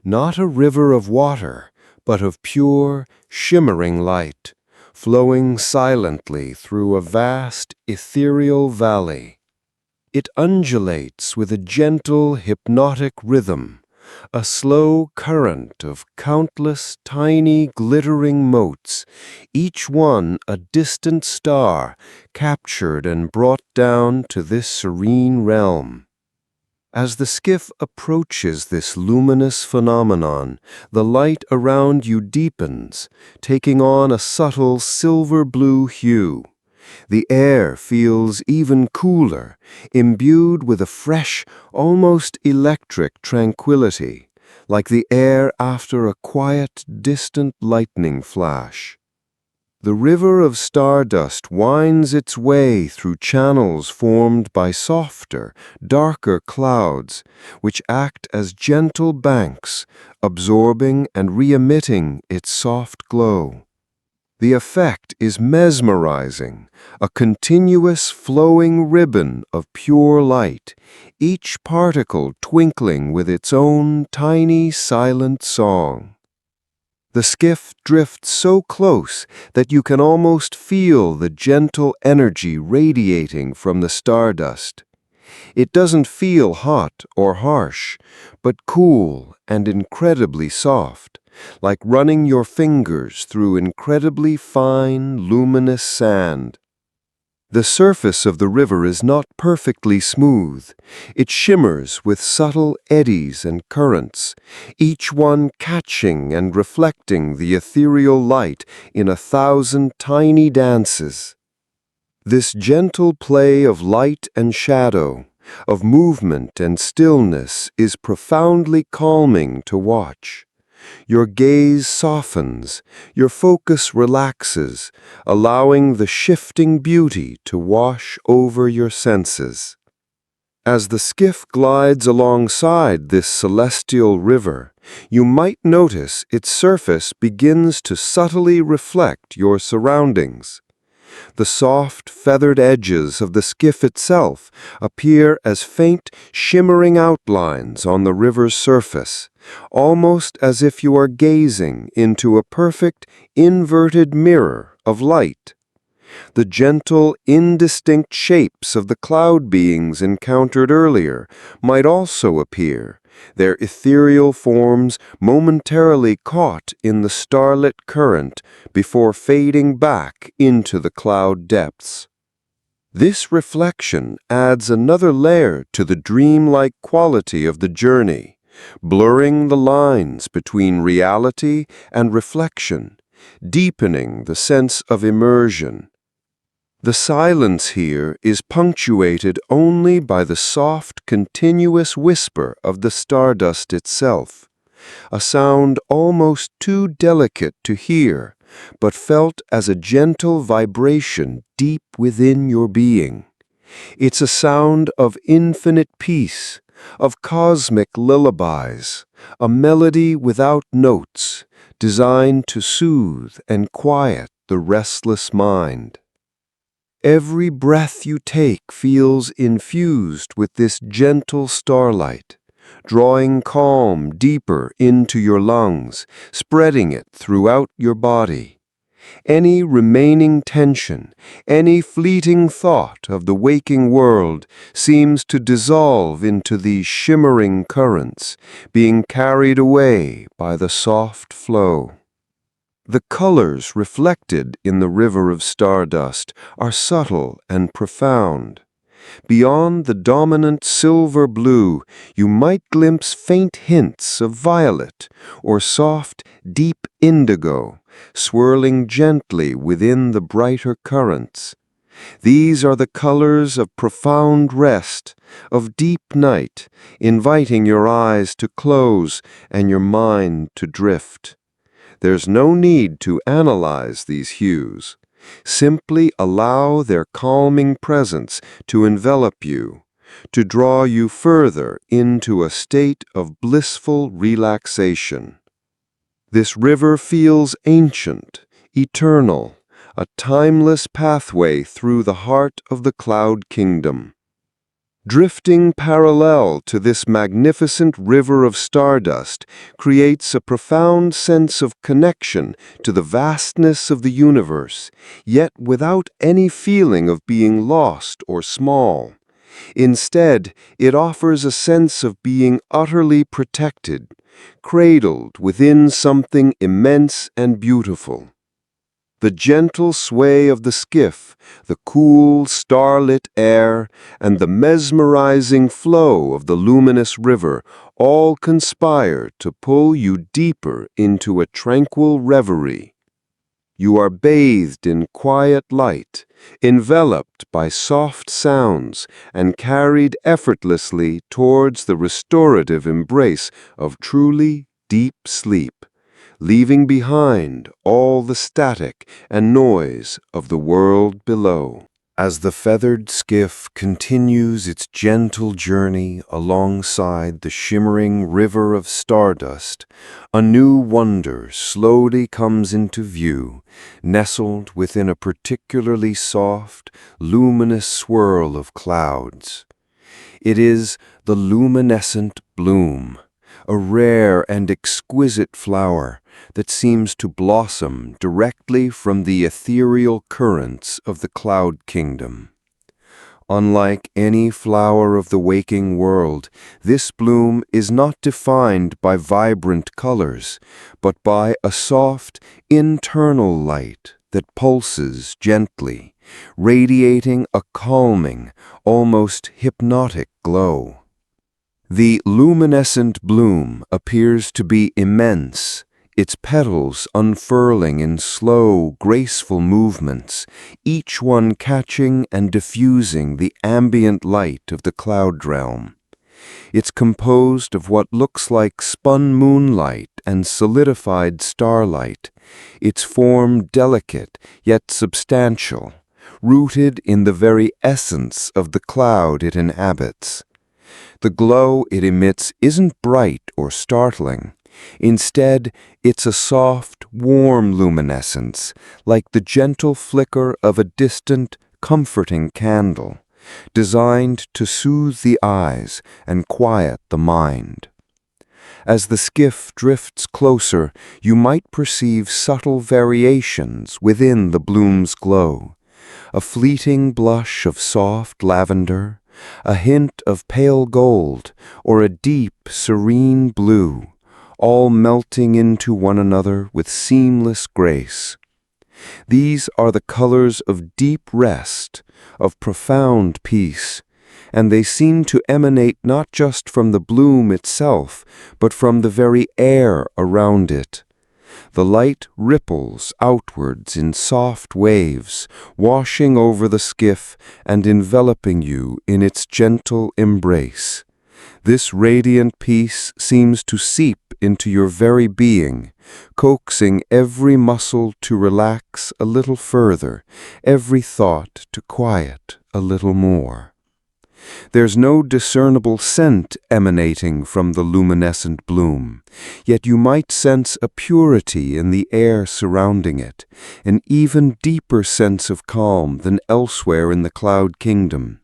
Not a river of water, but of pure, shimmering light, flowing silently through a vast, ethereal valley. It undulates with a gentle, hypnotic rhythm, a slow current of countless tiny glittering motes, each one a distant star captured and brought down to this serene realm. As the skiff approaches this luminous phenomenon, the light around you deepens, taking on a subtle silver-blue hue. The air feels even cooler, imbued with a fresh, almost electric tranquility, like the air after a quiet, distant lightning flash. The river of stardust winds its way through channels formed by softer, darker clouds, which act as gentle banks, absorbing and re-emitting its soft glow. The effect is mesmerizing, a continuous flowing ribbon of pure light, each particle twinkling with its own tiny silent song. The skiff drifts so close that you can almost feel the gentle energy radiating from the stardust. It doesn't feel hot or harsh, but cool and incredibly soft, like running your fingers through incredibly fine, luminous sand. The surface of the river is not perfectly smooth. It shimmers with subtle eddies and currents, each one catching and reflecting the ethereal light in 1,000 tiny dances. This gentle play of light and shadow, of movement and stillness, is profoundly calming to watch. Your gaze softens, your focus relaxes, allowing the shifting beauty to wash over your senses. As the skiff glides alongside this celestial river, you might notice its surface begins to subtly reflect your surroundings. The soft, feathered edges of the skiff itself appear as faint, shimmering outlines on the river's surface, almost as if you are gazing into a perfect, inverted mirror of light. The gentle, indistinct shapes of the cloud beings encountered earlier might also appear, their ethereal forms momentarily caught in the starlit current before fading back into the cloud depths. This reflection adds another layer to the dreamlike quality of the journey, blurring the lines between reality and reflection, deepening the sense of immersion. The silence here is punctuated only by the soft, continuous whisper of the stardust itself, a sound almost too delicate to hear, but felt as a gentle vibration deep within your being. It's a sound of infinite peace, of cosmic lullabies, a melody without notes, designed to soothe and quiet the restless mind. Every breath you take feels infused with this gentle starlight, drawing calm deeper into your lungs, spreading it throughout your body. Any remaining tension, any fleeting thought of the waking world seems to dissolve into these shimmering currents, being carried away by the soft flow. The colors reflected in the river of stardust are subtle and profound. Beyond the dominant silver blue, you might glimpse faint hints of violet or soft, deep indigo, swirling gently within the brighter currents. These are the colors of profound rest, of deep night, inviting your eyes to close and your mind to drift. There's no need to analyze these hues. Simply allow their calming presence to envelop you, to draw you further into a state of blissful relaxation. This river feels ancient, eternal, a timeless pathway through the heart of the cloud kingdom. Drifting parallel to this magnificent river of stardust creates a profound sense of connection to the vastness of the universe, yet without any feeling of being lost or small. Instead, it offers a sense of being utterly protected, cradled within something immense and beautiful. The gentle sway of the skiff, the cool, starlit air, and the mesmerizing flow of the luminous river all conspire to pull you deeper into a tranquil reverie. You are bathed in quiet light, enveloped by soft sounds, and carried effortlessly towards the restorative embrace of truly deep sleep, leaving behind all the static and noise of the world below. As the feathered skiff continues its gentle journey alongside the shimmering river of stardust, a new wonder slowly comes into view, nestled within a particularly soft, luminous swirl of clouds. It is the luminescent bloom, a rare and exquisite flower that seems to blossom directly from the ethereal currents of the cloud kingdom. Unlike any flower of the waking world, this bloom is not defined by vibrant colors, but by a soft, internal light that pulses gently, radiating a calming, almost hypnotic glow. The luminescent bloom appears to be immense, its petals unfurling in slow, graceful movements, each one catching and diffusing the ambient light of the cloud realm. It's composed of what looks like spun moonlight and solidified starlight, its form delicate yet substantial, rooted in the very essence of the cloud it inhabits. The glow it emits isn't bright or startling. Instead, it's a soft, warm luminescence, like the gentle flicker of a distant, comforting candle, designed to soothe the eyes and quiet the mind. As the skiff drifts closer, you might perceive subtle variations within the bloom's glow, a fleeting blush of soft lavender, a hint of pale gold, or a deep, serene blue, all melting into one another with seamless grace. These are the colors of deep rest, of profound peace, and they seem to emanate not just from the bloom itself, but from the very air around it. The light ripples outwards in soft waves, washing over the skiff and enveloping you in its gentle embrace. This radiant peace seems to seep into your very being, coaxing every muscle to relax a little further, every thought to quiet a little more. There's no discernible scent emanating from the luminescent bloom, yet you might sense a purity in the air surrounding it, an even deeper sense of calm than elsewhere in the cloud kingdom.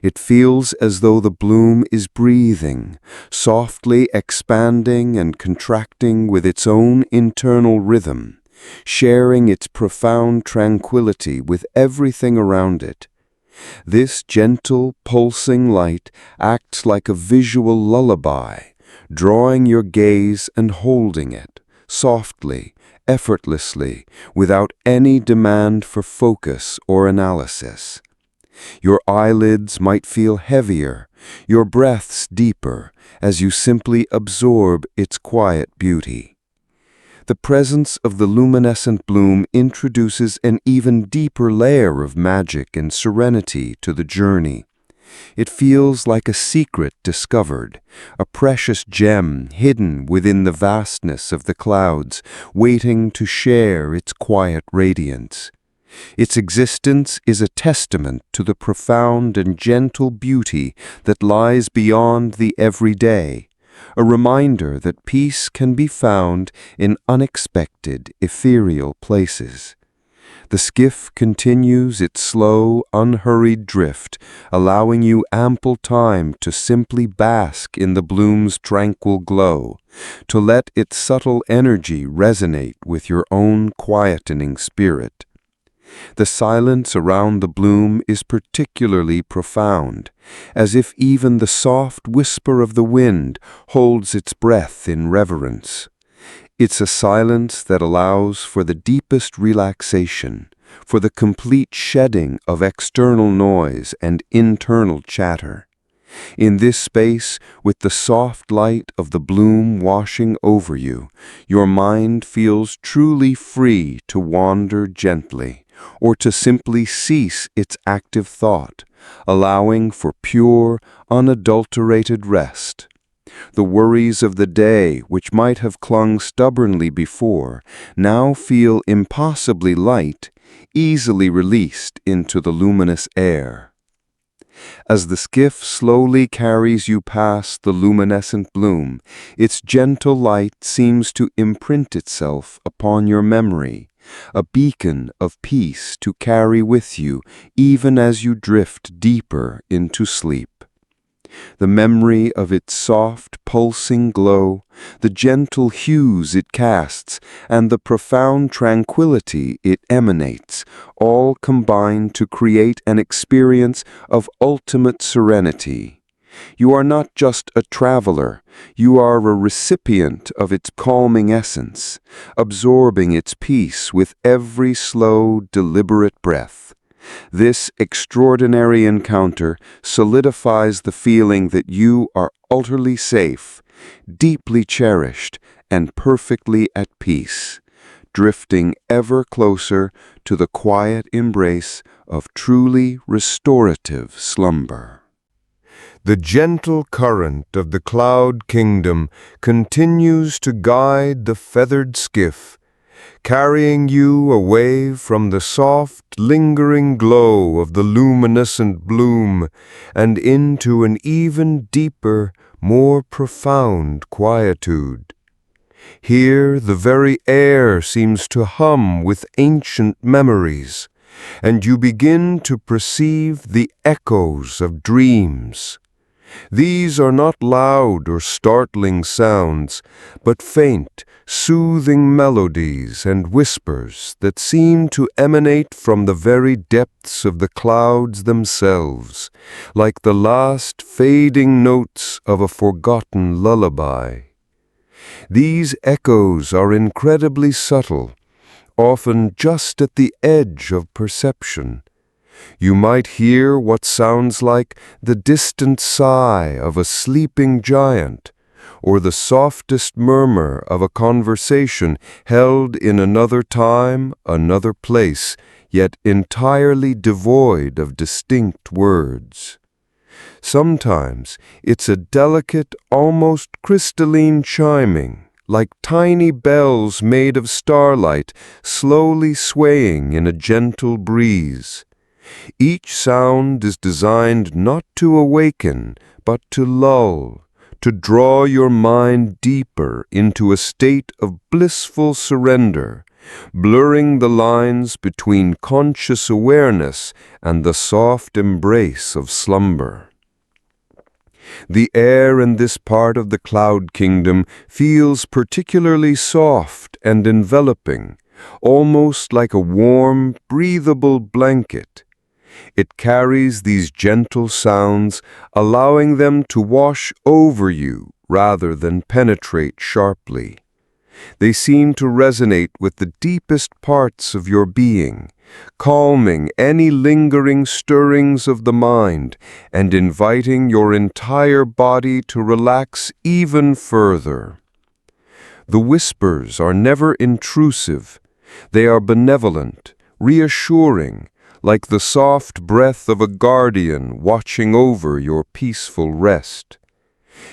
It feels as though the bloom is breathing, softly expanding and contracting with its own internal rhythm, sharing its profound tranquility with everything around it. This gentle, pulsing light acts like a visual lullaby, drawing your gaze and holding it, softly, effortlessly, without any demand for focus or analysis. Your eyelids might feel heavier, your breaths deeper, as you simply absorb its quiet beauty. The presence of the luminescent bloom introduces an even deeper layer of magic and serenity to the journey. It feels like a secret discovered, a precious gem hidden within the vastness of the clouds, waiting to share its quiet radiance. Its existence is a testament to the profound and gentle beauty that lies beyond the everyday, a reminder that peace can be found in unexpected, ethereal places. The skiff continues its slow, unhurried drift, allowing you ample time to simply bask in the bloom's tranquil glow, to let its subtle energy resonate with your own quietening spirit. The silence around the bloom is particularly profound, as if even the soft whisper of the wind holds its breath in reverence. It's a silence that allows for the deepest relaxation, for the complete shedding of external noise and internal chatter. In this space, with the soft light of the bloom washing over you, your mind feels truly free to wander gently, or to simply cease its active thought, allowing for pure, unadulterated rest. The worries of the day, which might have clung stubbornly before, now feel impossibly light, easily released into the luminous air. As the skiff slowly carries you past the luminescent bloom, its gentle light seems to imprint itself upon your memory, a beacon of peace to carry with you even as you drift deeper into sleep. The memory of its soft, pulsing glow, the gentle hues it casts, and the profound tranquility it emanates, all combine to create an experience of ultimate serenity. You are not just a traveler, you are a recipient of its calming essence, absorbing its peace with every slow, deliberate breath. This extraordinary encounter solidifies the feeling that you are utterly safe, deeply cherished, and perfectly at peace, drifting ever closer to the quiet embrace of truly restorative slumber. The gentle current of the cloud kingdom continues to guide the feathered skiff, carrying you away from the soft, lingering glow of the luminescent bloom and into an even deeper, more profound quietude. Here the very air seems to hum with ancient memories, and you begin to perceive the echoes of dreams. These are not loud or startling sounds, but faint, soothing melodies and whispers that seem to emanate from the very depths of the clouds themselves, like the last fading notes of a forgotten lullaby. These echoes are incredibly subtle, often just at the edge of perception. You might hear what sounds like the distant sigh of a sleeping giant, or the softest murmur of a conversation held in another time, another place, yet entirely devoid of distinct words. Sometimes it's a delicate, almost crystalline chiming, like tiny bells made of starlight slowly swaying in a gentle breeze. Each sound is designed not to awaken, but to lull, to draw your mind deeper into a state of blissful surrender, blurring the lines between conscious awareness and the soft embrace of slumber. The air in this part of the cloud kingdom feels particularly soft and enveloping, almost like a warm, breathable blanket. It carries these gentle sounds, allowing them to wash over you rather than penetrate sharply. They seem to resonate with the deepest parts of your being, calming any lingering stirrings of the mind and inviting your entire body to relax even further. The whispers are never intrusive. They are benevolent, reassuring, like the soft breath of a guardian watching over your peaceful rest.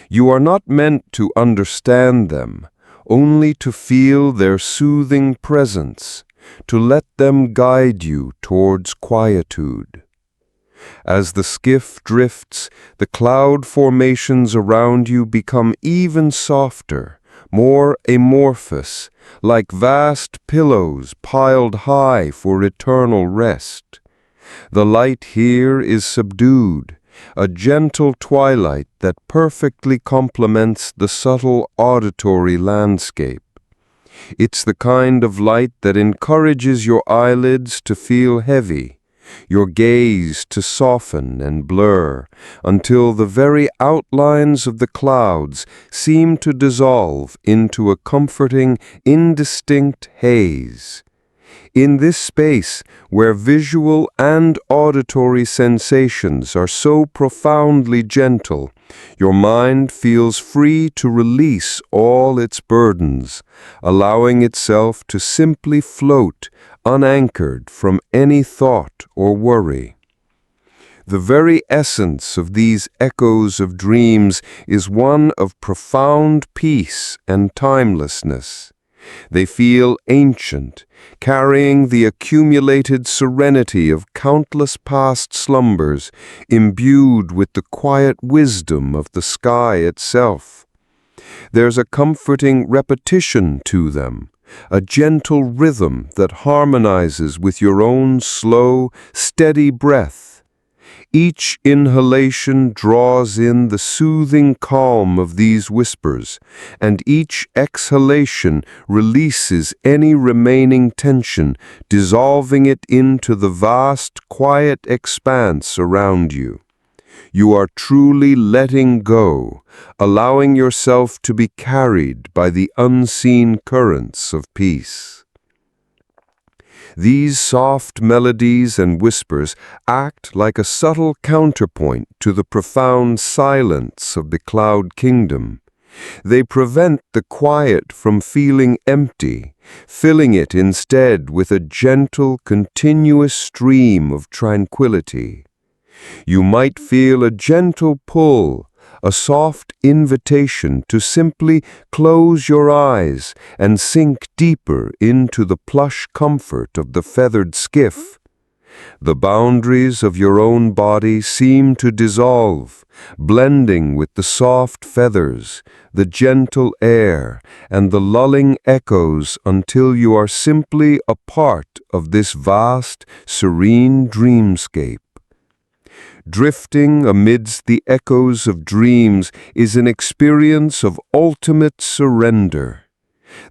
You are not meant to understand them, only to feel their soothing presence, to let them guide you towards quietude. As the skiff drifts, the cloud formations around you become even softer, more amorphous, like vast pillows piled high for eternal rest. The light here is subdued, a gentle twilight that perfectly complements the subtle auditory landscape. It's the kind of light that encourages your eyelids to feel heavy, your gaze to soften and blur, until the very outlines of the clouds seem to dissolve into a comforting, indistinct haze. In this space, where visual and auditory sensations are so profoundly gentle, your mind feels free to release all its burdens, allowing itself to simply float, unanchored from any thought or worry. The very essence of these echoes of dreams is one of profound peace and timelessness. They feel ancient, carrying the accumulated serenity of countless past slumbers, imbued with the quiet wisdom of the sky itself. There's a comforting repetition to them, a gentle rhythm that harmonizes with your own slow, steady breath. Each inhalation draws in the soothing calm of these whispers, and each exhalation releases any remaining tension, dissolving it into the vast, quiet expanse around you. You are truly letting go, allowing yourself to be carried by the unseen currents of peace. These soft melodies and whispers act like a subtle counterpoint to the profound silence of the cloud kingdom. They prevent the quiet from feeling empty, filling it instead with a gentle, continuous stream of tranquility. You might feel a gentle pull, a soft invitation to simply close your eyes and sink deeper into the plush comfort of the feathered skiff. The boundaries of your own body seem to dissolve, blending with the soft feathers, the gentle air, and the lulling echoes until you are simply a part of this vast, serene dreamscape. Drifting amidst the echoes of dreams is an experience of ultimate surrender.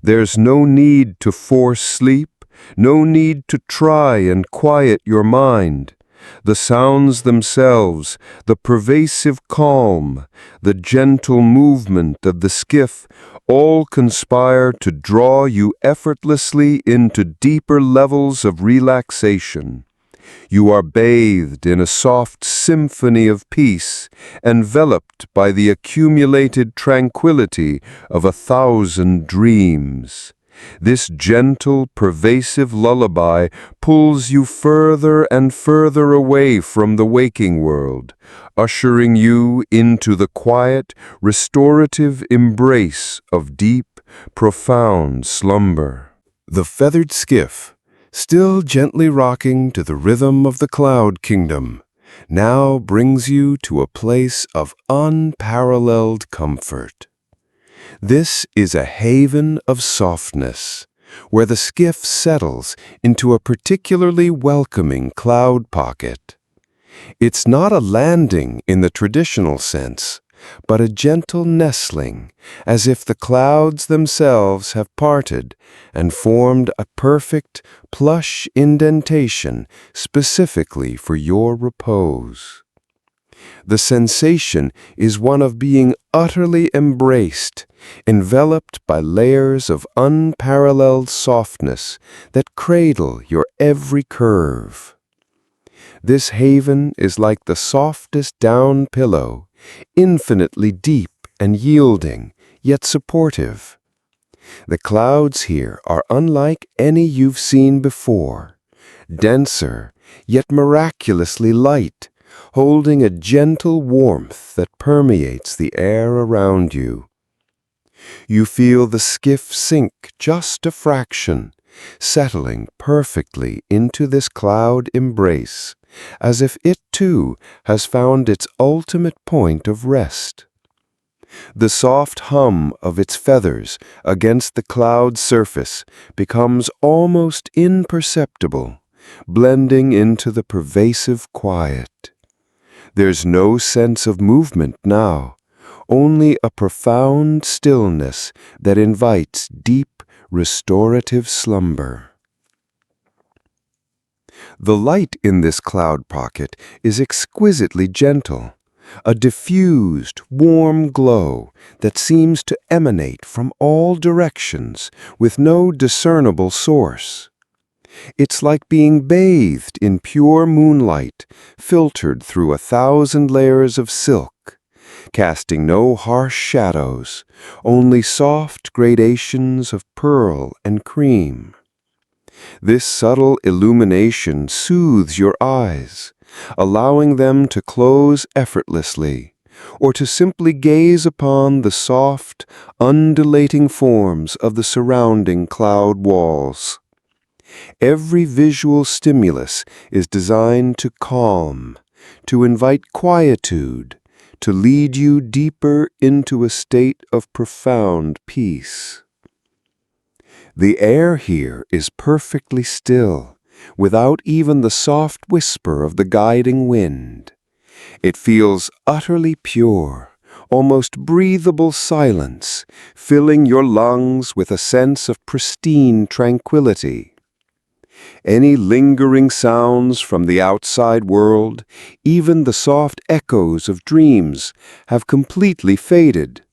There's no need to force sleep, no need to try and quiet your mind. The sounds themselves, the pervasive calm, the gentle movement of the skiff, all conspire to draw you effortlessly into deeper levels of relaxation. You are bathed in a soft symphony of peace, enveloped by the accumulated tranquility of 1,000 dreams. This gentle, pervasive lullaby pulls you further and further away from the waking world, ushering you into the quiet, restorative embrace of deep, profound slumber. The feathered skiff, still gently rocking to the rhythm of the cloud kingdom, now brings you to a place of unparalleled comfort. This is a haven of softness, where the skiff settles into a particularly welcoming cloud pocket. It's not a landing in the traditional sense, but a gentle nestling, as if the clouds themselves have parted and formed a perfect, plush indentation specifically for your repose. The sensation is one of being utterly embraced, enveloped by layers of unparalleled softness that cradle your every curve. This haven is like the softest down pillow, infinitely deep and yielding, yet supportive. The clouds here are unlike any you've seen before, denser, yet miraculously light, holding a gentle warmth that permeates the air around you. You feel the skiff sink just a fraction, settling perfectly into this cloud embrace, as if it too has found its ultimate point of rest. The soft hum of its feathers against the cloud surface becomes almost imperceptible, blending into the pervasive quiet. There's no sense of movement now, only a profound stillness that invites deep, restorative slumber. The light in this cloud pocket is exquisitely gentle, a diffused, warm glow that seems to emanate from all directions with no discernible source. It's like being bathed in pure moonlight, filtered through 1,000 layers of silk, casting no harsh shadows, only soft gradations of pearl and cream. This subtle illumination soothes your eyes, allowing them to close effortlessly, or to simply gaze upon the soft, undulating forms of the surrounding cloud walls. Every visual stimulus is designed to calm, to invite quietude, to lead you deeper into a state of profound peace. The air here is perfectly still, without even the soft whisper of the guiding wind. It feels utterly pure, almost breathable silence, filling your lungs with a sense of pristine tranquility. Any lingering sounds from the outside world, even the soft echoes of dreams, have completely faded,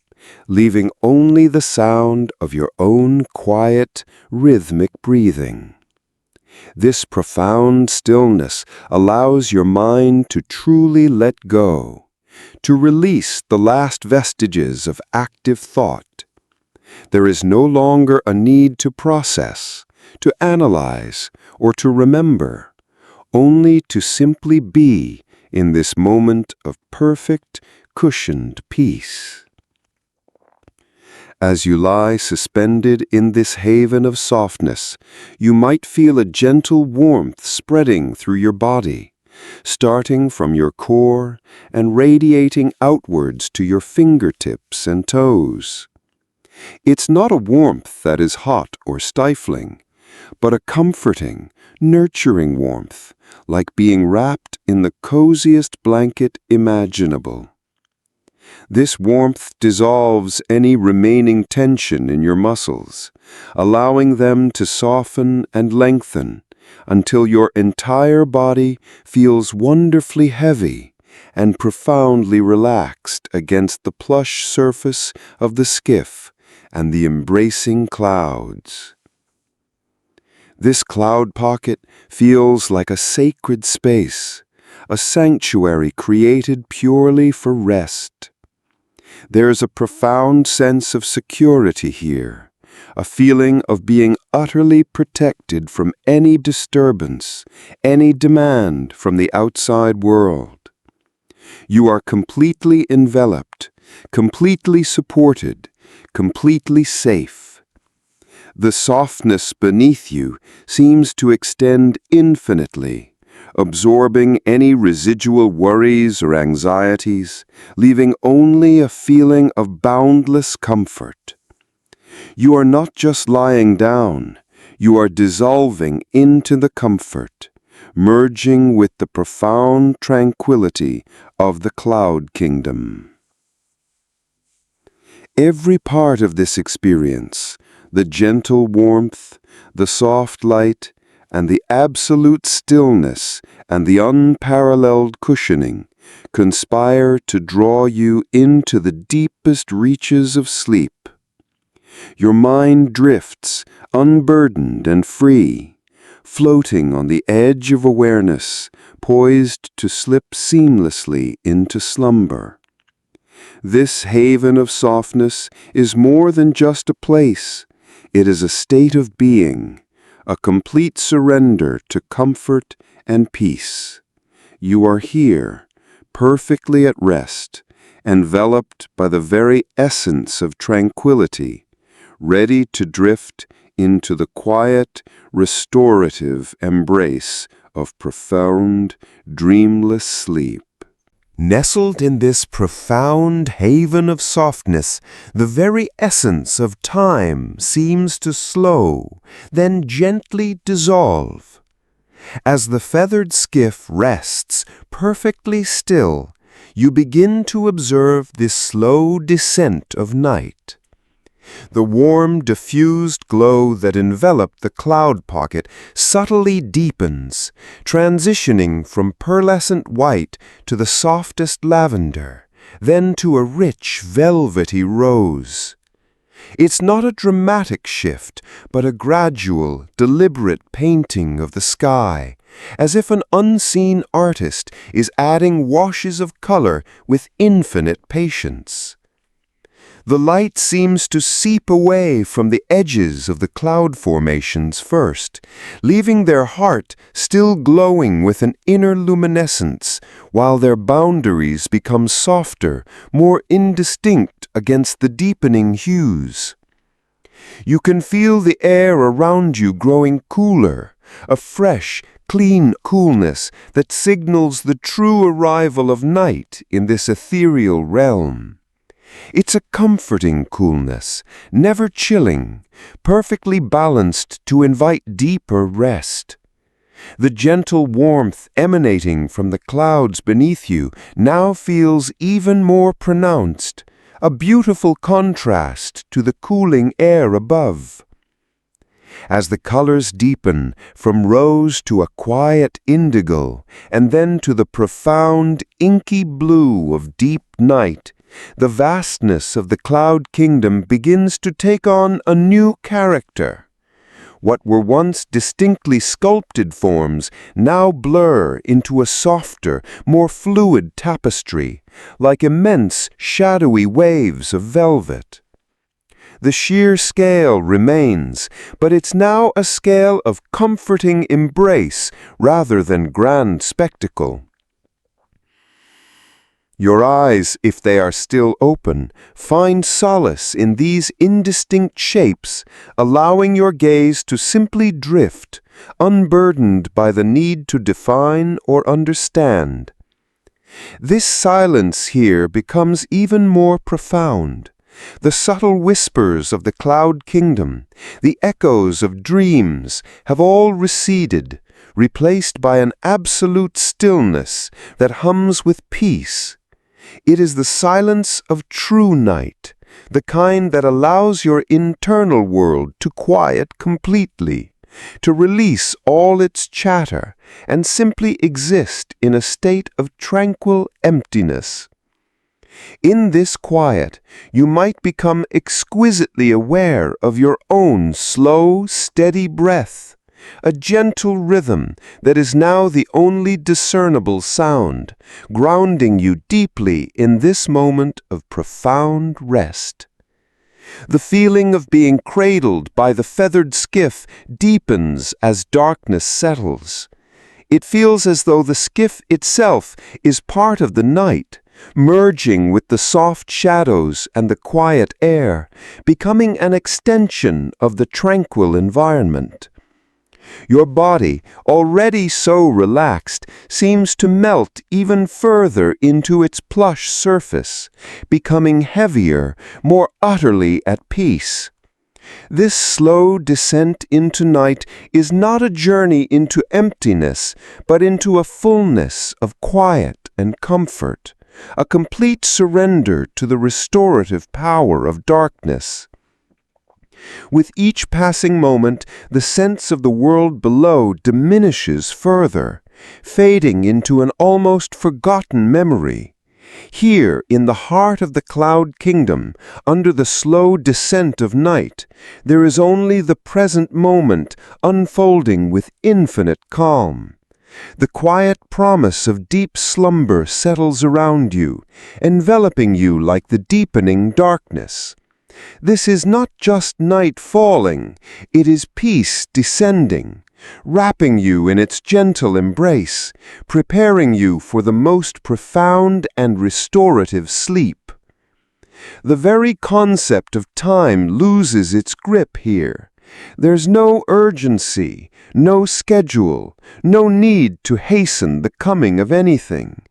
leaving only the sound of your own quiet, rhythmic breathing. This profound stillness allows your mind to truly let go, to release the last vestiges of active thought. There is no longer a need to process, to analyze, or to remember, only to simply be in this moment of perfect, cushioned peace. As you lie suspended in this haven of softness, you might feel a gentle warmth spreading through your body, starting from your core and radiating outwards to your fingertips and toes. It's not a warmth that is hot or stifling, but a comforting, nurturing warmth, like being wrapped in the coziest blanket imaginable. This warmth dissolves any remaining tension in your muscles, allowing them to soften and lengthen until your entire body feels wonderfully heavy and profoundly relaxed against the plush surface of the skiff and the embracing clouds. This cloud pocket feels like a sacred space, a sanctuary created purely for rest. There's a profound sense of security here, a feeling of being utterly protected from any disturbance, any demand from the outside world. You are completely enveloped, completely supported, completely safe. The softness beneath you seems to extend infinitely, absorbing any residual worries or anxieties, leaving only a feeling of boundless comfort. You are not just lying down, you are dissolving into the comfort, merging with the profound tranquility of the cloud kingdom. Every part of this experience, the gentle warmth, the soft light, and the absolute stillness and the unparalleled cushioning, conspire to draw you into the deepest reaches of sleep. Your mind drifts, unburdened and free, floating on the edge of awareness, poised to slip seamlessly into slumber. This haven of softness is more than just a place. It is a state of being, a complete surrender to comfort and peace. You are here, perfectly at rest, enveloped by the very essence of tranquility, ready to drift into the quiet, restorative embrace of profound, dreamless sleep. Nestled in this profound haven of softness, the very essence of time seems to slow, then gently dissolve. As the feathered skiff rests perfectly still, you begin to observe this slow descent of night. The warm, diffused glow that enveloped the cloud pocket subtly deepens, transitioning from pearlescent white to the softest lavender, then to a rich, velvety rose. It's not a dramatic shift, but a gradual, deliberate painting of the sky, as if an unseen artist is adding washes of color with infinite patience. The light seems to seep away from the edges of the cloud formations first, leaving their heart still glowing with an inner luminescence, while their boundaries become softer, more indistinct against the deepening hues. You can feel the air around you growing cooler, a fresh, clean coolness that signals the true arrival of night in this ethereal realm. It's a comforting coolness, never chilling, perfectly balanced to invite deeper rest. The gentle warmth emanating from the clouds beneath you now feels even more pronounced, a beautiful contrast to the cooling air above. As the colors deepen from rose to a quiet indigo, and then to the profound inky blue of deep night, the vastness of the cloud kingdom begins to take on a new character. What were once distinctly sculpted forms now blur into a softer, more fluid tapestry, like immense, shadowy waves of velvet. The sheer scale remains, but it's now a scale of comforting embrace rather than grand spectacle. Your eyes, if they are still open, find solace in these indistinct shapes, allowing your gaze to simply drift, unburdened by the need to define or understand. This silence here becomes even more profound. The subtle whispers of the cloud kingdom, the echoes of dreams, have all receded, replaced by an absolute stillness that hums with peace. It is the silence of true night, the kind that allows your internal world to quiet completely, to release all its chatter, and simply exist in a state of tranquil emptiness. In this quiet, you might become exquisitely aware of your own slow, steady breath, a gentle rhythm that is now the only discernible sound, grounding you deeply in this moment of profound rest. The feeling of being cradled by the feathered skiff deepens as darkness settles. It feels as though the skiff itself is part of the night, merging with the soft shadows and the quiet air, becoming an extension of the tranquil environment. Your body, already so relaxed, seems to melt even further into its plush surface, becoming heavier, more utterly at peace. This slow descent into night is not a journey into emptiness, but into a fullness of quiet and comfort, a complete surrender to the restorative power of darkness. With each passing moment, the sense of the world below diminishes further, fading into an almost forgotten memory. Here, in the heart of the cloud kingdom, under the slow descent of night, there is only the present moment unfolding with infinite calm. The quiet promise of deep slumber settles around you, enveloping you like the deepening darkness. This is not just night falling, it is peace descending, wrapping you in its gentle embrace, preparing you for the most profound and restorative sleep. The very concept of time loses its grip here. There's no urgency, no schedule, no need to hasten the coming of anything.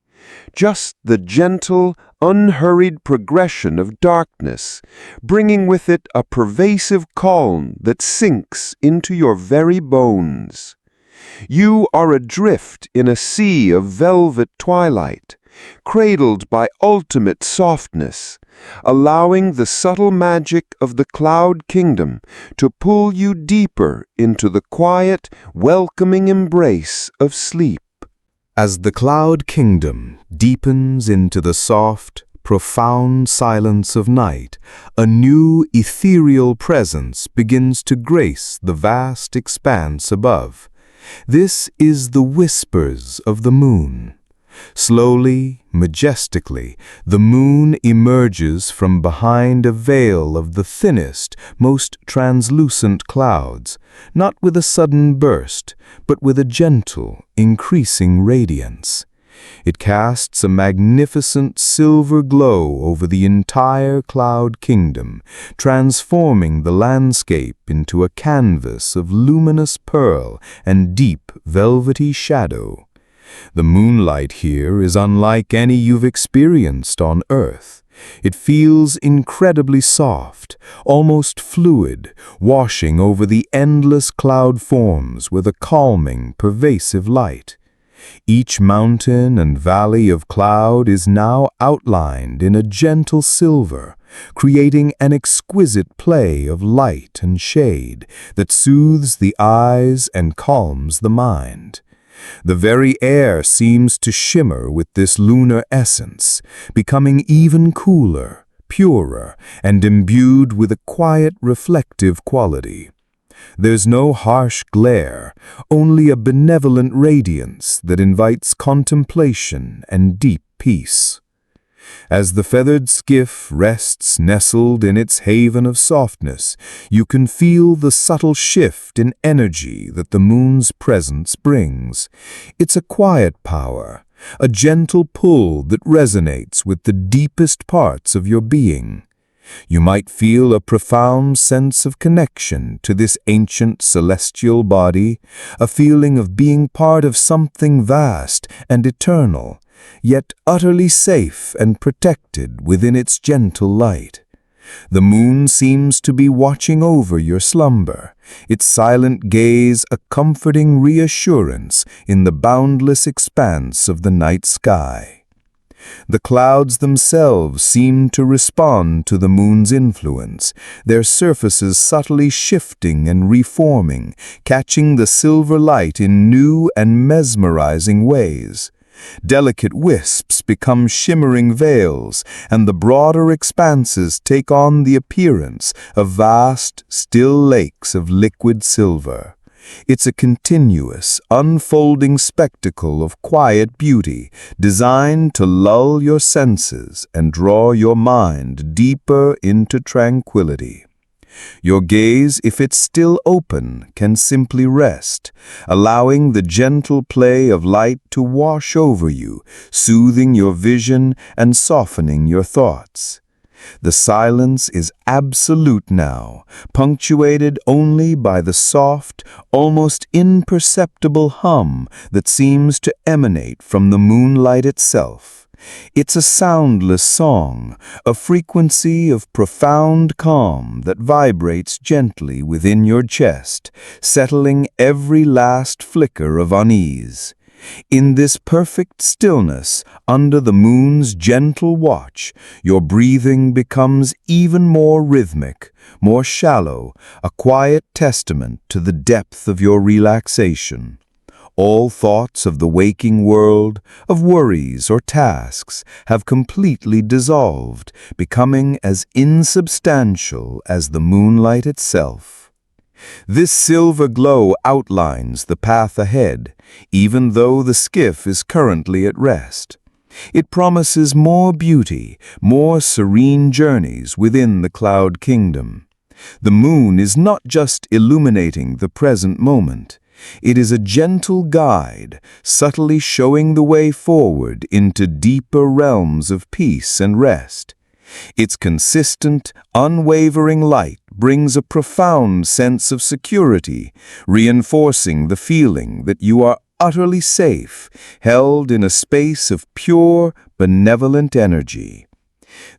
Just the gentle, unhurried progression of darkness, bringing with it a pervasive calm that sinks into your very bones. You are adrift in a sea of velvet twilight, cradled by ultimate softness, allowing the subtle magic of the cloud kingdom to pull you deeper into the quiet, welcoming embrace of sleep. As the cloud kingdom deepens into the soft, profound silence of night, a new ethereal presence begins to grace the vast expanse above. This is the whispers of the moon. Slowly, majestically, the moon emerges from behind a veil of the thinnest, most translucent clouds, not with a sudden burst, but with a gentle, increasing radiance. It casts a magnificent silver glow over the entire cloud kingdom, transforming the landscape into a canvas of luminous pearl and deep, velvety shadow. The moonlight here is unlike any you've experienced on Earth. It feels incredibly soft, almost fluid, washing over the endless cloud forms with a calming, pervasive light. Each mountain and valley of cloud is now outlined in a gentle silver, creating an exquisite play of light and shade that soothes the eyes and calms the mind. The very air seems to shimmer with this lunar essence, becoming even cooler, purer, and imbued with a quiet, reflective quality. There's no harsh glare, only a benevolent radiance that invites contemplation and deep peace. As the feathered skiff rests nestled in its haven of softness, you can feel the subtle shift in energy that the moon's presence brings. It's a quiet power, a gentle pull that resonates with the deepest parts of your being. You might feel a profound sense of connection to this ancient celestial body, a feeling of being part of something vast and eternal, yet utterly safe and protected within its gentle light. The moon seems to be watching over your slumber, its silent gaze a comforting reassurance in the boundless expanse of the night sky. The clouds themselves seem to respond to the moon's influence, their surfaces subtly shifting and reforming, catching the silver light in new and mesmerizing ways. Delicate wisps become shimmering veils, and the broader expanses take on the appearance of vast, still lakes of liquid silver. It's a continuous, unfolding spectacle of quiet beauty, designed to lull your senses and draw your mind deeper into tranquility. Your gaze, if it's still open, can simply rest, allowing the gentle play of light to wash over you, soothing your vision and softening your thoughts. The silence is absolute now, punctuated only by the soft, almost imperceptible hum that seems to emanate from the moonlight itself. It's a soundless song, a frequency of profound calm that vibrates gently within your chest, settling every last flicker of unease. In this perfect stillness, under the moon's gentle watch, your breathing becomes even more rhythmic, more shallow, a quiet testament to the depth of your relaxation. All thoughts of the waking world, of worries or tasks, have completely dissolved, becoming as insubstantial as the moonlight itself. This silver glow outlines the path ahead, even though the skiff is currently at rest. It promises more beauty, more serene journeys within the cloud kingdom. The moon is not just illuminating the present moment. It is a gentle guide, subtly showing the way forward into deeper realms of peace and rest. Its consistent, unwavering light brings a profound sense of security, reinforcing the feeling that you are utterly safe, held in a space of pure, benevolent energy.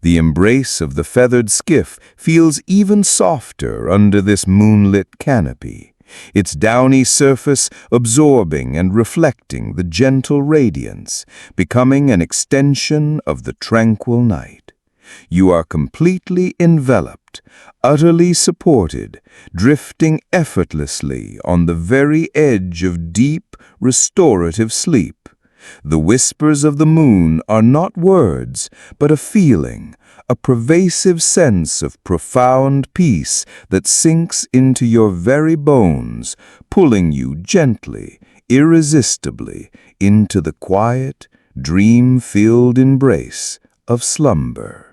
The embrace of the feathered skiff feels even softer under this moonlit canopy, its downy surface absorbing and reflecting the gentle radiance, becoming an extension of the tranquil night. You are completely enveloped, utterly supported, drifting effortlessly on the very edge of deep, restorative sleep. The whispers of the moon are not words, but a feeling, a pervasive sense of profound peace that sinks into your very bones, pulling you gently, irresistibly, into the quiet, dream-filled embrace of slumber.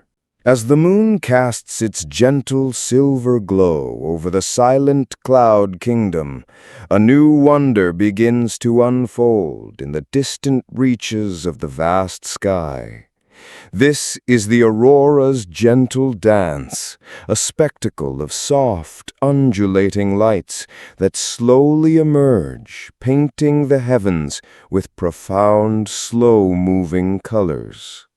As the moon casts its gentle silver glow over the silent cloud kingdom, a new wonder begins to unfold in the distant reaches of the vast sky. This is the aurora's gentle dance, a spectacle of soft, undulating lights that slowly emerge, painting the heavens with profound, slow-moving colors.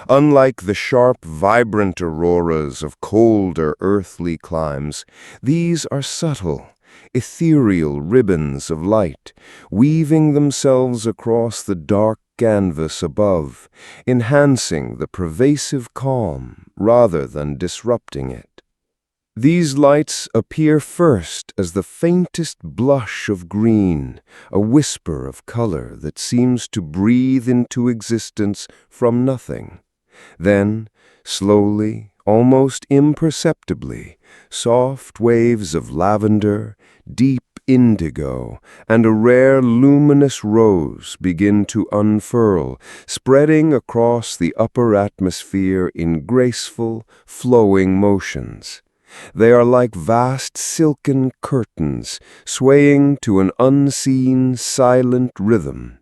Unlike the sharp, vibrant auroras of colder earthly climes, these are subtle, ethereal ribbons of light, weaving themselves across the dark canvas above, enhancing the pervasive calm rather than disrupting it. These lights appear first as the faintest blush of green, a whisper of color that seems to breathe into existence from nothing. Then, slowly, almost imperceptibly, soft waves of lavender, deep indigo, and a rare luminous rose begin to unfurl, spreading across the upper atmosphere in graceful, flowing motions. They are like vast silken curtains, swaying to an unseen, silent rhythm,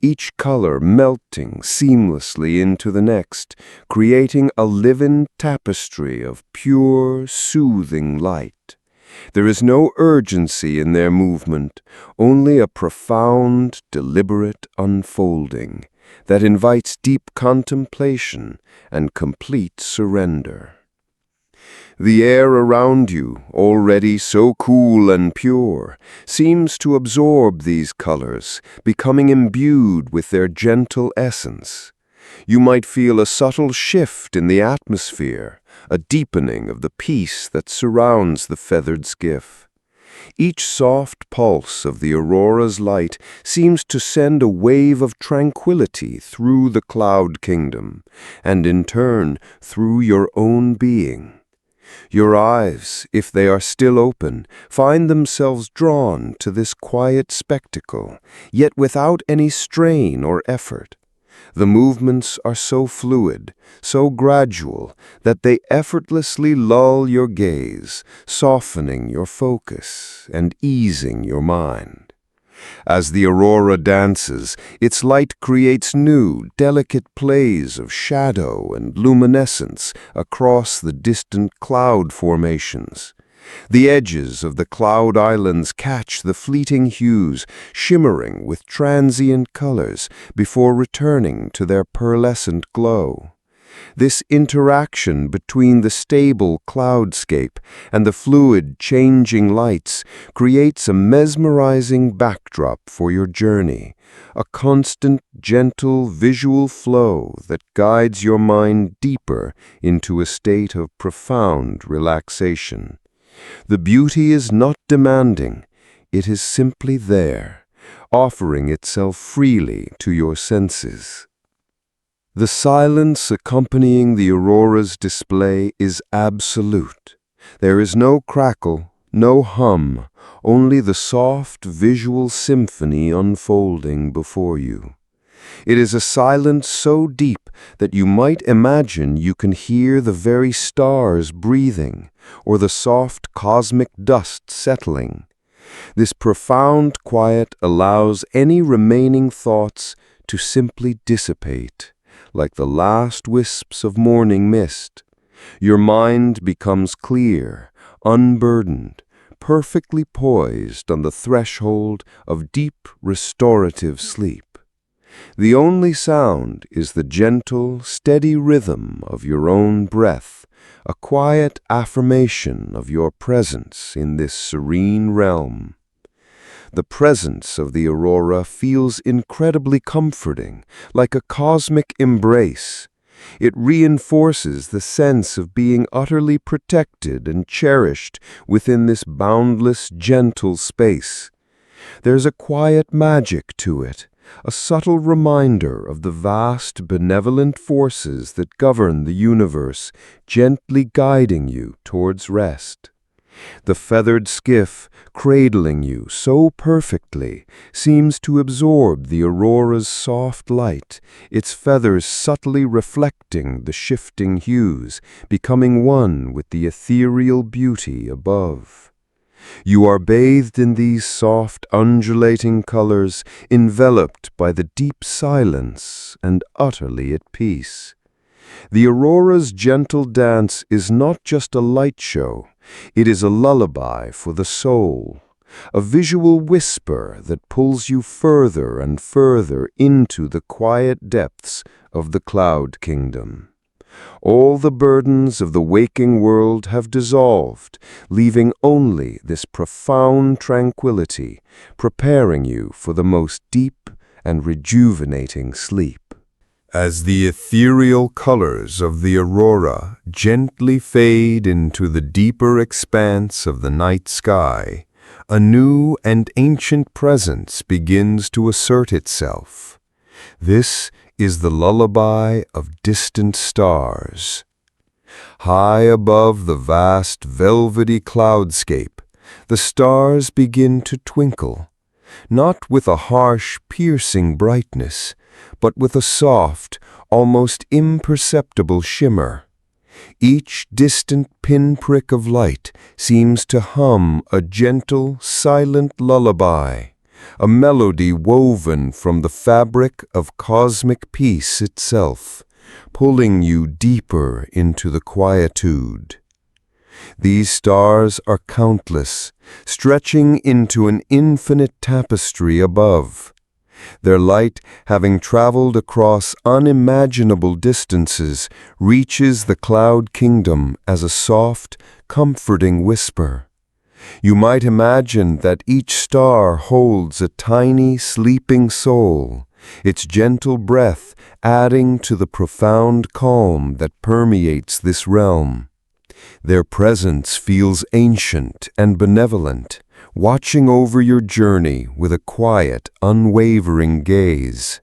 each color melting seamlessly into the next, creating a living tapestry of pure, soothing light. There is no urgency in their movement, only a profound, deliberate unfolding that invites deep contemplation and complete surrender. The air around you, already so cool and pure, seems to absorb these colors, becoming imbued with their gentle essence. You might feel a subtle shift in the atmosphere, a deepening of the peace that surrounds the feathered skiff. Each soft pulse of the aurora's light seems to send a wave of tranquility through the cloud kingdom, and in turn through your own being. Your eyes, if they are still open, find themselves drawn to this quiet spectacle, yet without any strain or effort. The movements are so fluid, so gradual, that they effortlessly lull your gaze, softening your focus and easing your mind. As the aurora dances, its light creates new, delicate plays of shadow and luminescence across the distant cloud formations. The edges of the cloud islands catch the fleeting hues, shimmering with transient colors before returning to their pearlescent glow. This interaction between the stable cloudscape and the fluid, changing lights creates a mesmerizing backdrop for your journey, a constant, gentle visual flow that guides your mind deeper into a state of profound relaxation. The beauty is not demanding, it is simply there, offering itself freely to your senses. The silence accompanying the aurora's display is absolute. There is no crackle, no hum, only the soft visual symphony unfolding before you. It is a silence so deep that you might imagine you can hear the very stars breathing, or the soft cosmic dust settling. This profound quiet allows any remaining thoughts to simply dissipate, like the last wisps of morning mist. Your mind becomes clear, unburdened, perfectly poised on the threshold of deep restorative sleep. The only sound is the gentle, steady rhythm of your own breath, a quiet affirmation of your presence in this serene realm. The presence of the aurora feels incredibly comforting, like a cosmic embrace. It reinforces the sense of being utterly protected and cherished within this boundless, gentle space. There's a quiet magic to it, a subtle reminder of the vast benevolent forces that govern the universe, gently guiding you towards rest. The feathered skiff, cradling you so perfectly, seems to absorb the aurora's soft light, its feathers subtly reflecting the shifting hues, becoming one with the ethereal beauty above. You are bathed in these soft, undulating colors, enveloped by the deep silence and utterly at peace. The aurora's gentle dance is not just a light show. It is a lullaby for the soul, a visual whisper that pulls you further and further into the quiet depths of the cloud kingdom. All the burdens of the waking world have dissolved, leaving only this profound tranquility, preparing you for the most deep and rejuvenating sleep. As the ethereal colors of the aurora gently fade into the deeper expanse of the night sky, a new and ancient presence begins to assert itself. This is the lullaby of distant stars. High above the vast velvety cloudscape, the stars begin to twinkle, not with a harsh, piercing brightness, but with a soft, almost imperceptible shimmer. Each distant pinprick of light seems to hum a gentle, silent lullaby, a melody woven from the fabric of cosmic peace itself, pulling you deeper into the quietude. These stars are countless, stretching into an infinite tapestry above. Their light, having traveled across unimaginable distances, reaches the cloud kingdom as a soft, comforting whisper. You might imagine that each star holds a tiny, sleeping soul, its gentle breath adding to the profound calm that permeates this realm. Their presence feels ancient and benevolent, watching over your journey with a quiet, unwavering gaze.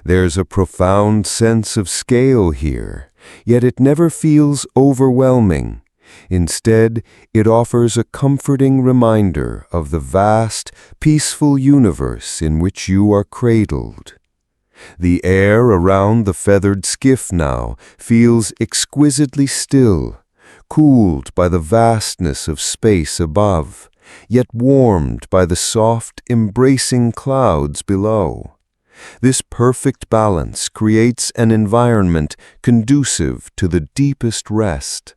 There's a profound sense of scale here, yet it never feels overwhelming. Instead, it offers a comforting reminder of the vast, peaceful universe in which you are cradled. The air around the feathered skiff now feels exquisitely still, cooled by the vastness of space above, yet warmed by the soft, embracing clouds below. This perfect balance creates an environment conducive to the deepest rest.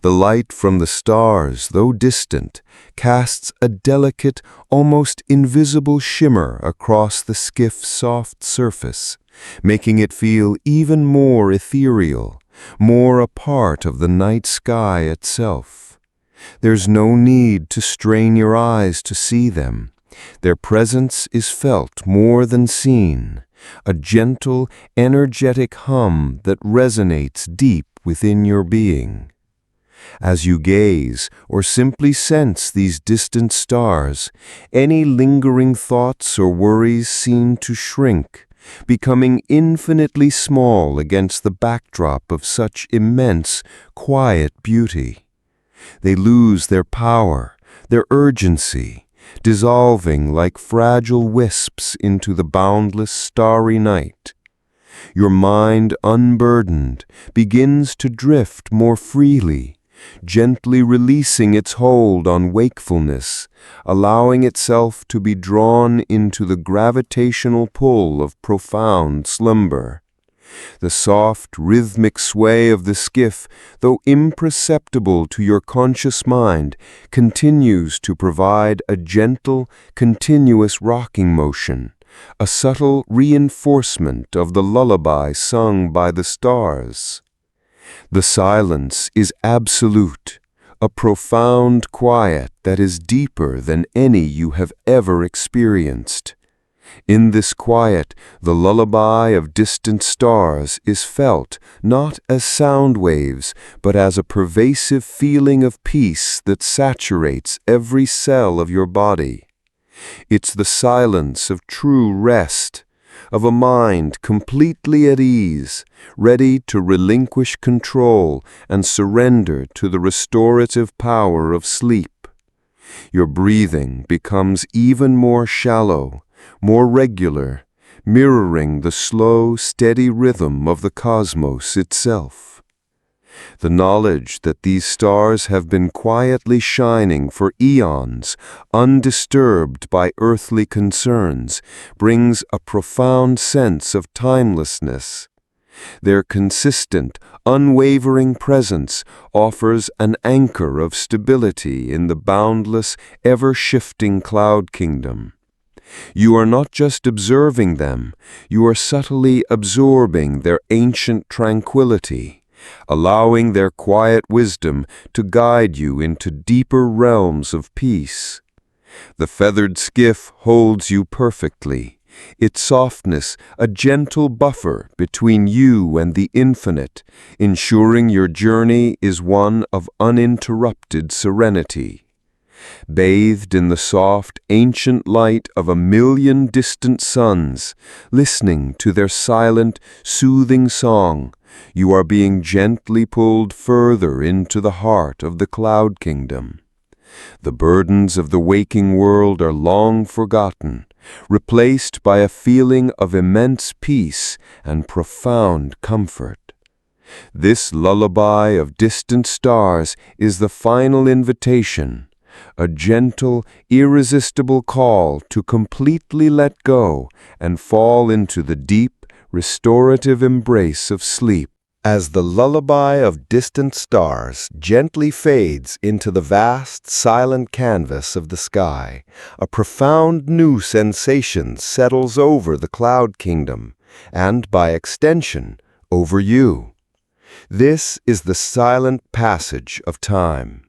The light from the stars, though distant, casts a delicate, almost invisible shimmer across the skiff's soft surface, making it feel even more ethereal, more a part of the night sky itself. There's no need to strain your eyes to see them. Their presence is felt more than seen, a gentle, energetic hum that resonates deep within your being. As you gaze or simply sense these distant stars, any lingering thoughts or worries seem to shrink, becoming infinitely small against the backdrop of such immense, quiet beauty. They lose their power, their urgency, dissolving like fragile wisps into the boundless starry night. Your mind, unburdened, begins to drift more freely, gently releasing its hold on wakefulness, allowing itself to be drawn into the gravitational pull of profound slumber. The soft, rhythmic sway of the skiff, though imperceptible to your conscious mind, continues to provide a gentle, continuous rocking motion, a subtle reinforcement of the lullaby sung by the stars. The silence is absolute, a profound quiet that is deeper than any you have ever experienced. In this quiet, the lullaby of distant stars is felt not as sound waves, but as a pervasive feeling of peace that saturates every cell of your body. It's the silence of true rest, of a mind completely at ease, ready to relinquish control and surrender to the restorative power of sleep. Your breathing becomes even more shallow, more regular, mirroring the slow, steady rhythm of the cosmos itself. The knowledge that these stars have been quietly shining for eons, undisturbed by earthly concerns, brings a profound sense of timelessness. Their consistent, unwavering presence offers an anchor of stability in the boundless, ever-shifting cloud kingdom. You are not just observing them, you are subtly absorbing their ancient tranquility, allowing their quiet wisdom to guide you into deeper realms of peace. The feathered skiff holds you perfectly, its softness a gentle buffer between you and the infinite, ensuring your journey is one of uninterrupted serenity. Bathed in the soft, ancient light of 1,000,000 distant suns, listening to their silent, soothing song, you are being gently pulled further into the heart of the cloud kingdom. The burdens of the waking world are long forgotten, replaced by a feeling of immense peace and profound comfort. This lullaby of distant stars is the final invitation, a gentle, irresistible call to completely let go and fall into the deep, restorative embrace of sleep. As the lullaby of distant stars gently fades into the vast, silent canvas of the sky, a profound new sensation settles over the cloud kingdom, and by extension, over you. This is the silent passage of time.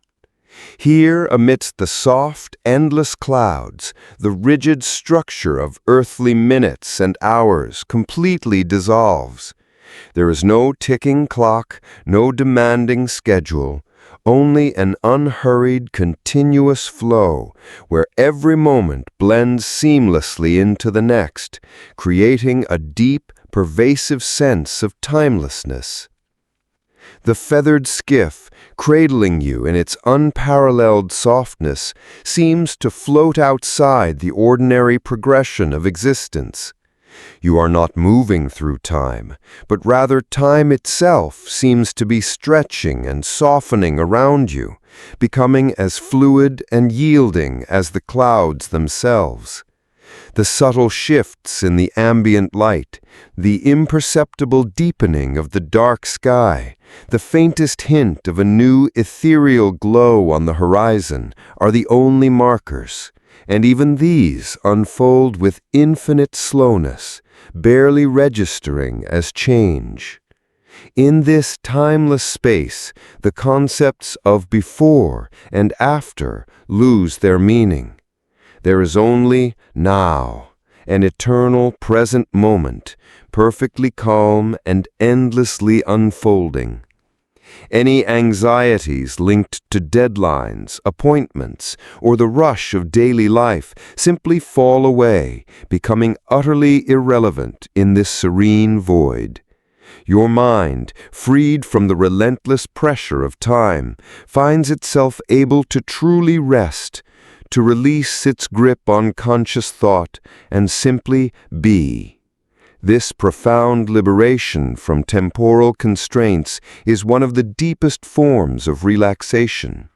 Here, amidst the soft, endless clouds, the rigid structure of earthly minutes and hours completely dissolves. There is no ticking clock, no demanding schedule, only an unhurried, continuous flow where every moment blends seamlessly into the next, creating a deep, pervasive sense of timelessness. The feathered skiff, cradling you in its unparalleled softness, seems to float outside the ordinary progression of existence. You are not moving through time, but rather time itself seems to be stretching and softening around you, becoming as fluid and yielding as the clouds themselves. The subtle shifts in the ambient light, the imperceptible deepening of the dark sky, the faintest hint of a new ethereal glow on the horizon are the only markers, and even these unfold with infinite slowness, barely registering as change. In this timeless space, the concepts of before and after lose their meaning. There is only now, an eternal present moment, perfectly calm and endlessly unfolding. Any anxieties linked to deadlines, appointments, or the rush of daily life simply fall away, becoming utterly irrelevant in this serene void. Your mind, freed from the relentless pressure of time, finds itself able to truly rest, to release its grip on conscious thought and simply be. This profound liberation from temporal constraints is one of the deepest forms of relaxation.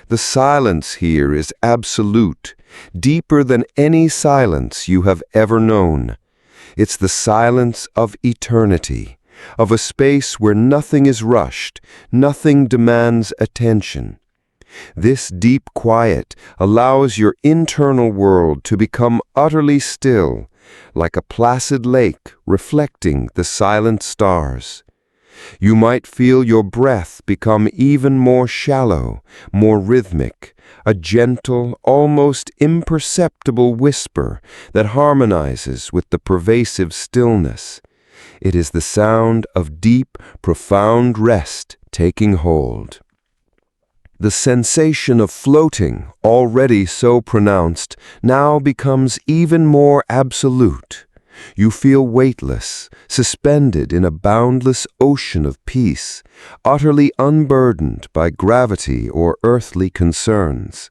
The silence here is absolute, deeper than any silence you have ever known. It's the silence of eternity, of a space where nothing is rushed, nothing demands attention. This deep quiet allows your internal world to become utterly still, like a placid lake reflecting the silent stars. You might feel your breath become even more shallow, more rhythmic, a gentle, almost imperceptible whisper that harmonizes with the pervasive stillness. It is the sound of deep, profound rest taking hold. The sensation of floating, already so pronounced, now becomes even more absolute. You feel weightless, suspended in a boundless ocean of peace, utterly unburdened by gravity or earthly concerns.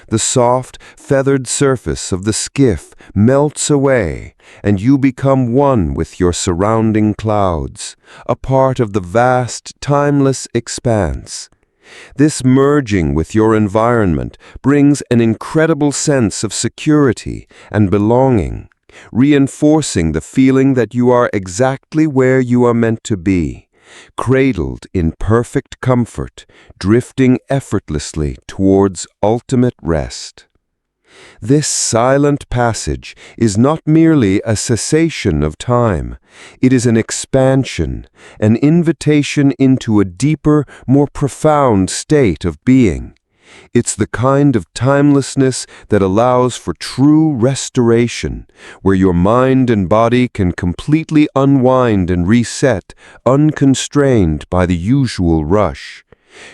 The soft, feathered surface of the skiff melts away, and you become one with your surrounding clouds, a part of the vast, timeless expanse. This merging with your environment brings an incredible sense of security and belonging, reinforcing the feeling that you are exactly where you are meant to be, cradled in perfect comfort, drifting effortlessly towards ultimate rest. This silent passage is not merely a cessation of time. It is an expansion, an invitation into a deeper, more profound state of being. It's the kind of timelessness that allows for true restoration, where your mind and body can completely unwind and reset, unconstrained by the usual rush.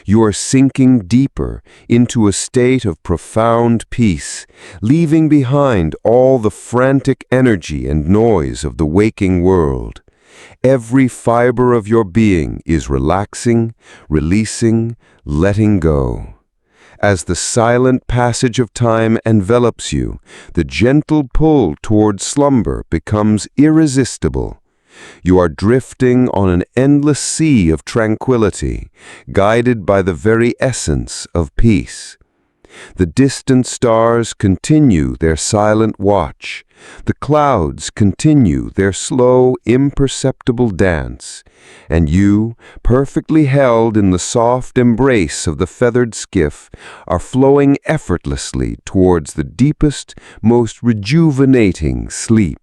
You are sinking deeper into a state of profound peace, leaving behind all the frantic energy and noise of the waking world. Every fiber of your being is relaxing, releasing, letting go. As the silent passage of time envelops you, the gentle pull toward slumber becomes irresistible. You are drifting on an endless sea of tranquility, guided by the very essence of peace. The distant stars continue their silent watch. The clouds continue their slow, imperceptible dance. And you, perfectly held in the soft embrace of the feathered skiff, are flowing effortlessly towards the deepest, most rejuvenating sleep.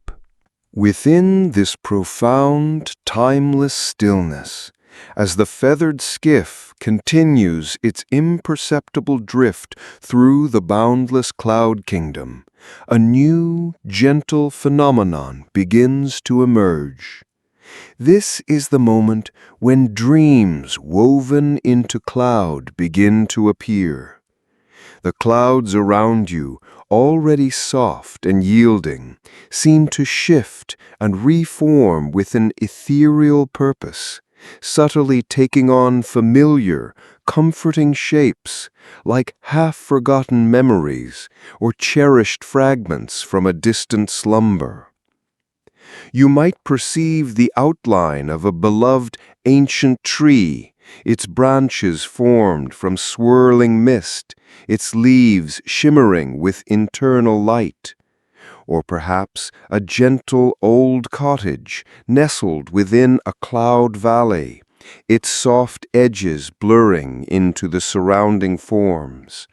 Within this profound, timeless stillness, as the feathered skiff continues its imperceptible drift through the boundless cloud kingdom, a new, gentle phenomenon begins to emerge. This is the moment when dreams woven into cloud begin to appear. The clouds around you, already soft and yielding, seem to shift and reform with an ethereal purpose, subtly taking on familiar, comforting shapes, like half-forgotten memories or cherished fragments from a distant slumber. You might perceive the outline of a beloved ancient tree, its branches formed from swirling mist, its leaves shimmering with internal light. Or perhaps a gentle old cottage nestled within a cloud valley, its soft edges blurring into the surrounding forms.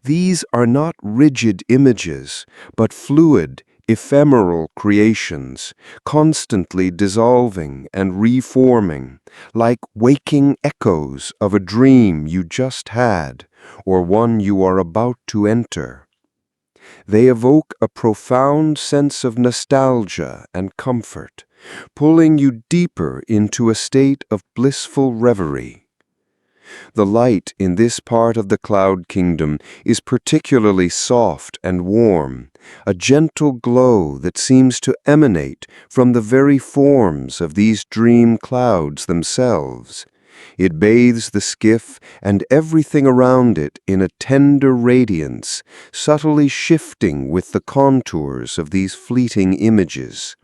These are not rigid images, but fluid, ephemeral creations, constantly dissolving and reforming, like waking echoes of a dream you just had, or one you are about to enter. They evoke a profound sense of nostalgia and comfort, pulling you deeper into a state of blissful reverie. The light in this part of the cloud kingdom is particularly soft and warm, a gentle glow that seems to emanate from the very forms of these dream clouds themselves. It bathes the skiff and everything around it in a tender radiance, subtly shifting with the contours of these fleeting images.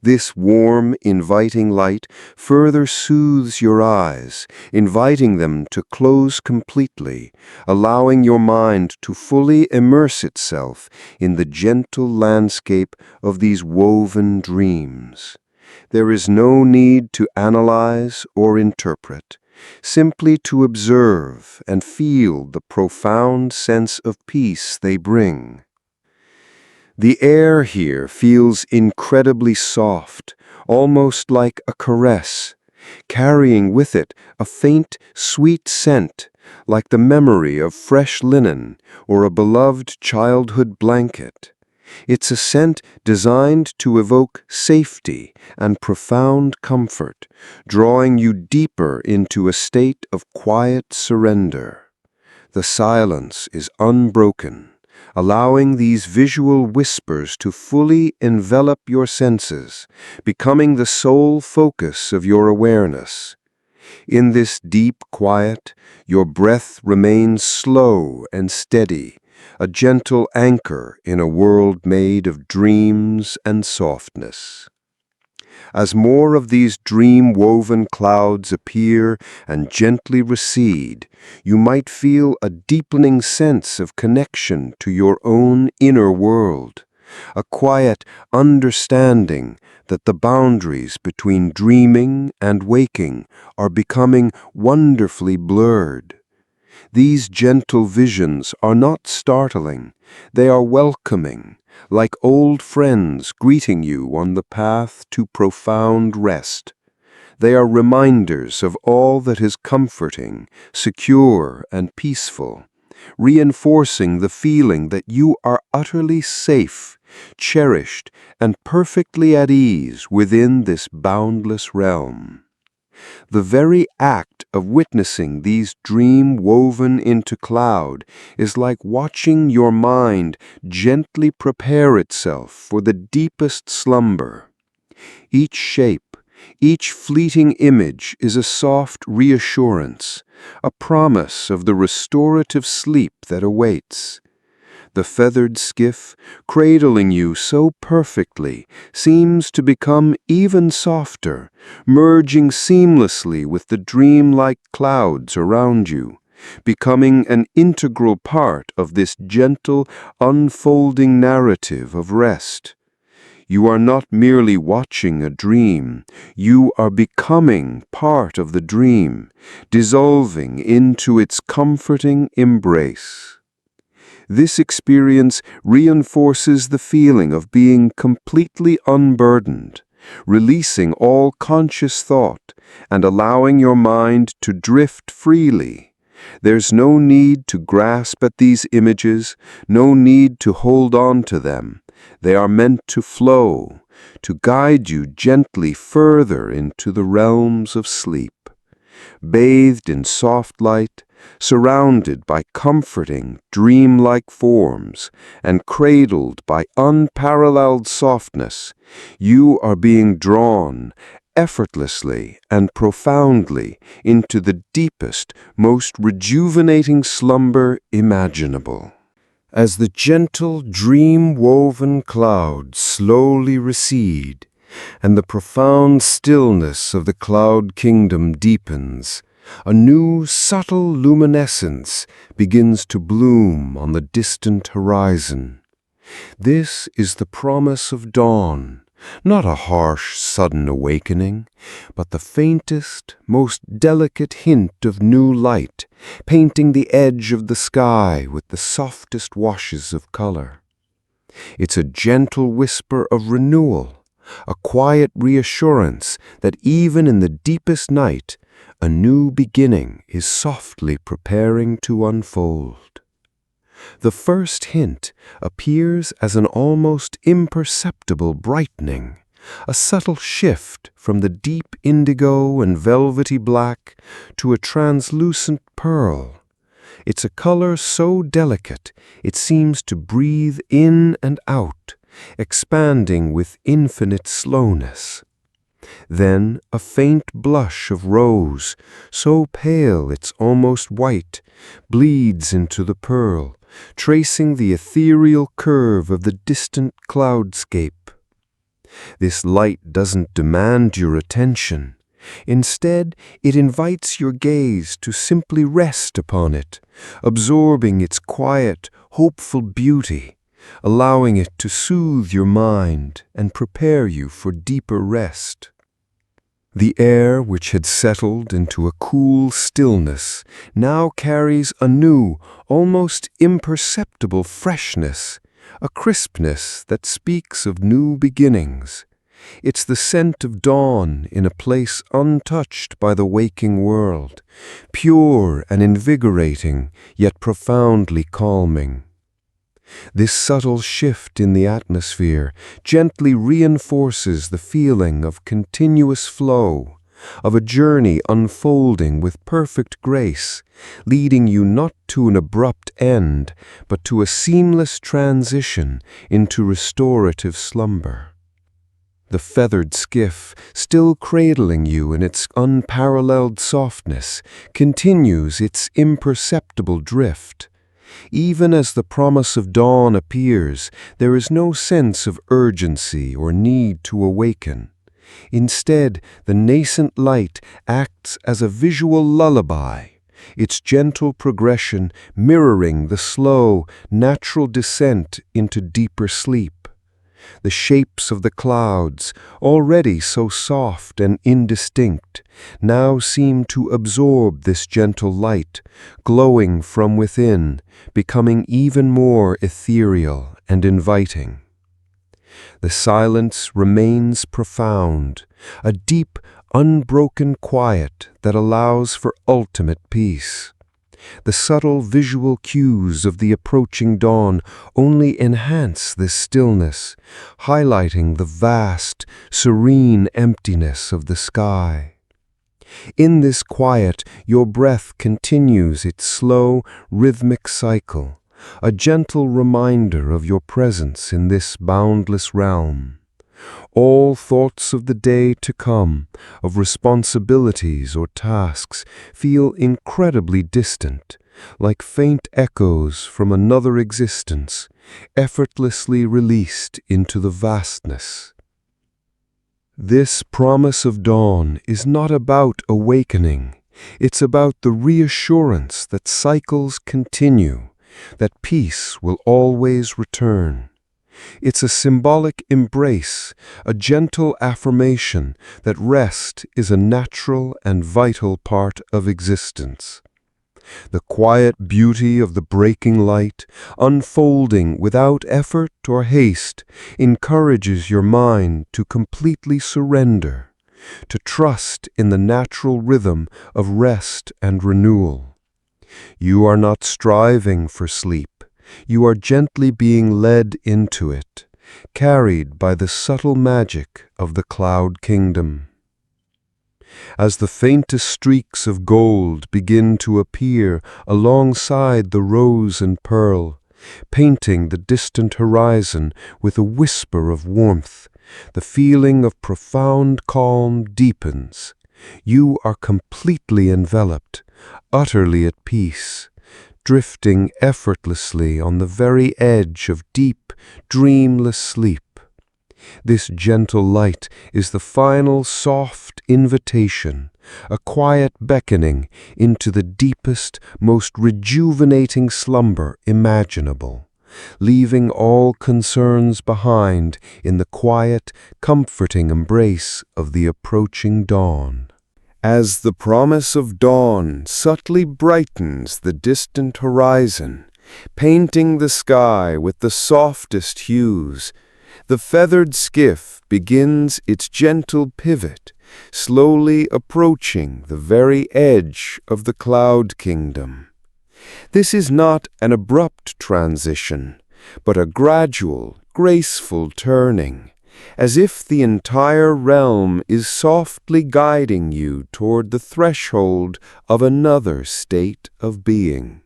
This warm, inviting light further soothes your eyes, inviting them to close completely, allowing your mind to fully immerse itself in the gentle landscape of these woven dreams. There is no need to analyze or interpret, simply to observe and feel the profound sense of peace they bring. The air here feels incredibly soft, almost like a caress, carrying with it a faint, sweet scent, like the memory of fresh linen or a beloved childhood blanket. It's a scent designed to evoke safety and profound comfort, drawing you deeper into a state of quiet surrender. The silence is unbroken, allowing these visual whispers to fully envelop your senses, becoming the sole focus of your awareness. In this deep quiet, your breath remains slow and steady, a gentle anchor in a world made of dreams and softness. As more of these dream-woven clouds appear and gently recede, you might feel a deepening sense of connection to your own inner world, a quiet understanding that the boundaries between dreaming and waking are becoming wonderfully blurred. These gentle visions are not startling, they are welcoming, like old friends greeting you on the path to profound rest. They are reminders of all that is comforting, secure, and peaceful, reinforcing the feeling that you are utterly safe, cherished, and perfectly at ease within this boundless realm. The very act of witnessing these dream woven into cloud is like watching your mind gently prepare itself for the deepest slumber. Each shape, each fleeting image is a soft reassurance, a promise of the restorative sleep that awaits. The feathered skiff, cradling you so perfectly, seems to become even softer, merging seamlessly with the dreamlike clouds around you, becoming an integral part of this gentle, unfolding narrative of rest. You are not merely watching a dream, you are becoming part of the dream, dissolving into its comforting embrace. This experience reinforces the feeling of being completely unburdened, releasing all conscious thought and allowing your mind to drift freely. There's no need to grasp at these images, no need to hold on to them. They are meant to flow, to guide you gently further into the realms of sleep. Bathed in soft light, surrounded by comforting, dreamlike forms, and cradled by unparalleled softness, you are being drawn effortlessly and profoundly into the deepest, most rejuvenating slumber imaginable. As the gentle, dream-woven clouds slowly recede, and the profound stillness of the cloud kingdom deepens, a new subtle luminescence begins to bloom on the distant horizon. This is the promise of dawn, not a harsh, sudden awakening, but the faintest, most delicate hint of new light, painting the edge of the sky with the softest washes of color. It's a gentle whisper of renewal, a quiet reassurance that even in the deepest night, a new beginning is softly preparing to unfold. The first hint appears as an almost imperceptible brightening, a subtle shift from the deep indigo and velvety black to a translucent pearl. It's a color so delicate it seems to breathe in and out, expanding with infinite slowness. Then a faint blush of rose, so pale it's almost white, bleeds into the pearl, tracing the ethereal curve of the distant cloudscape. This light doesn't demand your attention. Instead, it invites your gaze to simply rest upon it, absorbing its quiet, hopeful beauty, allowing it to soothe your mind and prepare you for deeper rest. The air, which had settled into a cool stillness, now carries a new, almost imperceptible freshness, a crispness that speaks of new beginnings. It's the scent of dawn in a place untouched by the waking world, pure and invigorating, yet profoundly calming. This subtle shift in the atmosphere gently reinforces the feeling of continuous flow, of a journey unfolding with perfect grace, leading you not to an abrupt end, but to a seamless transition into restorative slumber. The feathered skiff, still cradling you in its unparalleled softness, continues its imperceptible drift. Even as the promise of dawn appears, there is no sense of urgency or need to awaken. Instead, the nascent light acts as a visual lullaby, its gentle progression mirroring the slow, natural descent into deeper sleep. The shapes of the clouds, already so soft and indistinct, now seem to absorb this gentle light, glowing from within, becoming even more ethereal and inviting. The silence remains profound, a deep, unbroken quiet that allows for ultimate peace. The subtle visual cues of the approaching dawn only enhance this stillness, highlighting the vast, serene emptiness of the sky. In this quiet, your breath continues its slow, rhythmic cycle, a gentle reminder of your presence in this boundless realm. All thoughts of the day to come, of responsibilities or tasks, feel incredibly distant, like faint echoes from another existence, effortlessly released into the vastness. This promise of dawn is not about awakening. It's about the reassurance that cycles continue, that peace will always return. It's a symbolic embrace, a gentle affirmation that rest is a natural and vital part of existence. The quiet beauty of the breaking light, unfolding without effort or haste, encourages your mind to completely surrender, to trust in the natural rhythm of rest and renewal. You are not striving for sleep. You are gently being led into it, carried by the subtle magic of the cloud kingdom. As the faintest streaks of gold begin to appear alongside the rose and pearl, painting the distant horizon with a whisper of warmth, the feeling of profound calm deepens. You are completely enveloped, utterly at peace, drifting effortlessly on the very edge of deep, dreamless sleep. This gentle light is the final soft invitation, a quiet beckoning into the deepest, most rejuvenating slumber imaginable, leaving all concerns behind in the quiet, comforting embrace of the approaching dawn. As the promise of dawn subtly brightens the distant horizon, painting the sky with the softest hues, the feathered skiff begins its gentle pivot, slowly approaching the very edge of the cloud kingdom. This is not an abrupt transition, but a gradual, graceful turning, as if the entire realm is softly guiding you toward the threshold of another state of being.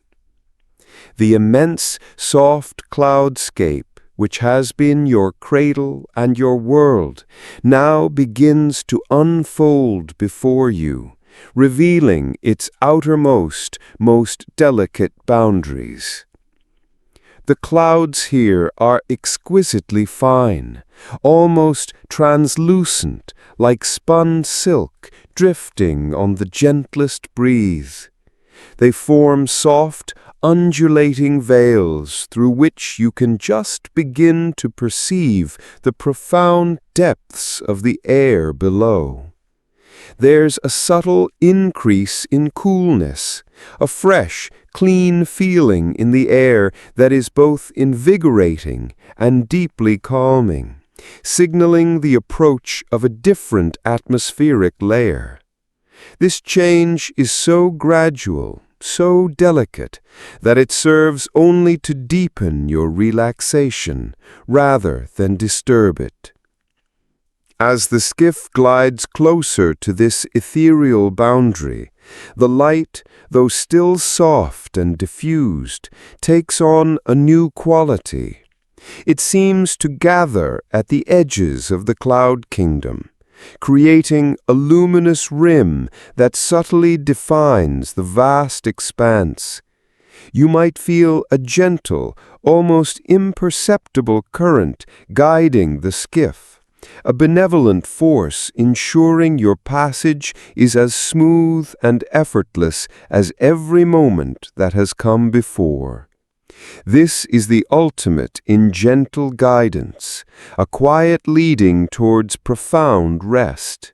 The immense, soft cloudscape, which has been your cradle and your world, now begins to unfold before you, revealing its outermost, most delicate boundaries. The clouds here are exquisitely fine, almost translucent, like spun silk drifting on the gentlest breeze. They form soft, undulating veils through which you can just begin to perceive the profound depths of the air below. There's a subtle increase in coolness, a fresh, clean feeling in the air that is both invigorating and deeply calming, signaling the approach of a different atmospheric layer. This change is so gradual, so delicate, that it serves only to deepen your relaxation rather than disturb it. As the skiff glides closer to this ethereal boundary, the light, though still soft and diffused, takes on a new quality. It seems to gather at the edges of the cloud kingdom, creating a luminous rim that subtly defines the vast expanse. You might feel a gentle, almost imperceptible current guiding the skiff, a benevolent force ensuring your passage is as smooth and effortless as every moment that has come before. This is the ultimate in gentle guidance, a quiet leading towards profound rest.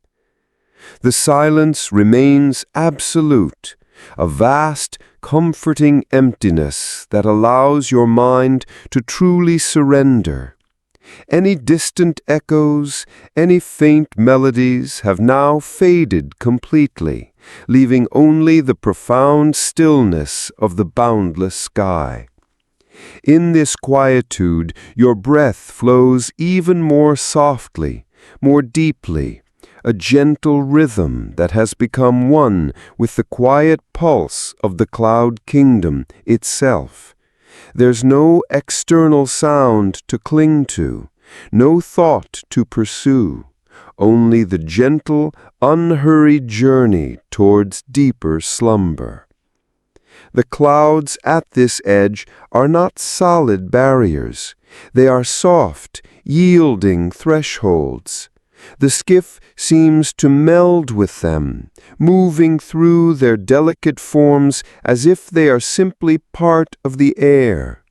The silence remains absolute, a vast, comforting emptiness that allows your mind to truly surrender. Any distant echoes, any faint melodies have now faded completely, leaving only the profound stillness of the boundless sky. In this quietude, your breath flows even more softly, more deeply, a gentle rhythm that has become one with the quiet pulse of the cloud kingdom itself. There's no external sound to cling to, no thought to pursue, only the gentle, unhurried journey towards deeper slumber. The clouds at this edge are not solid barriers. They are soft, yielding thresholds. The skiff seems to meld with them, moving through their delicate forms as if they are simply part of the air.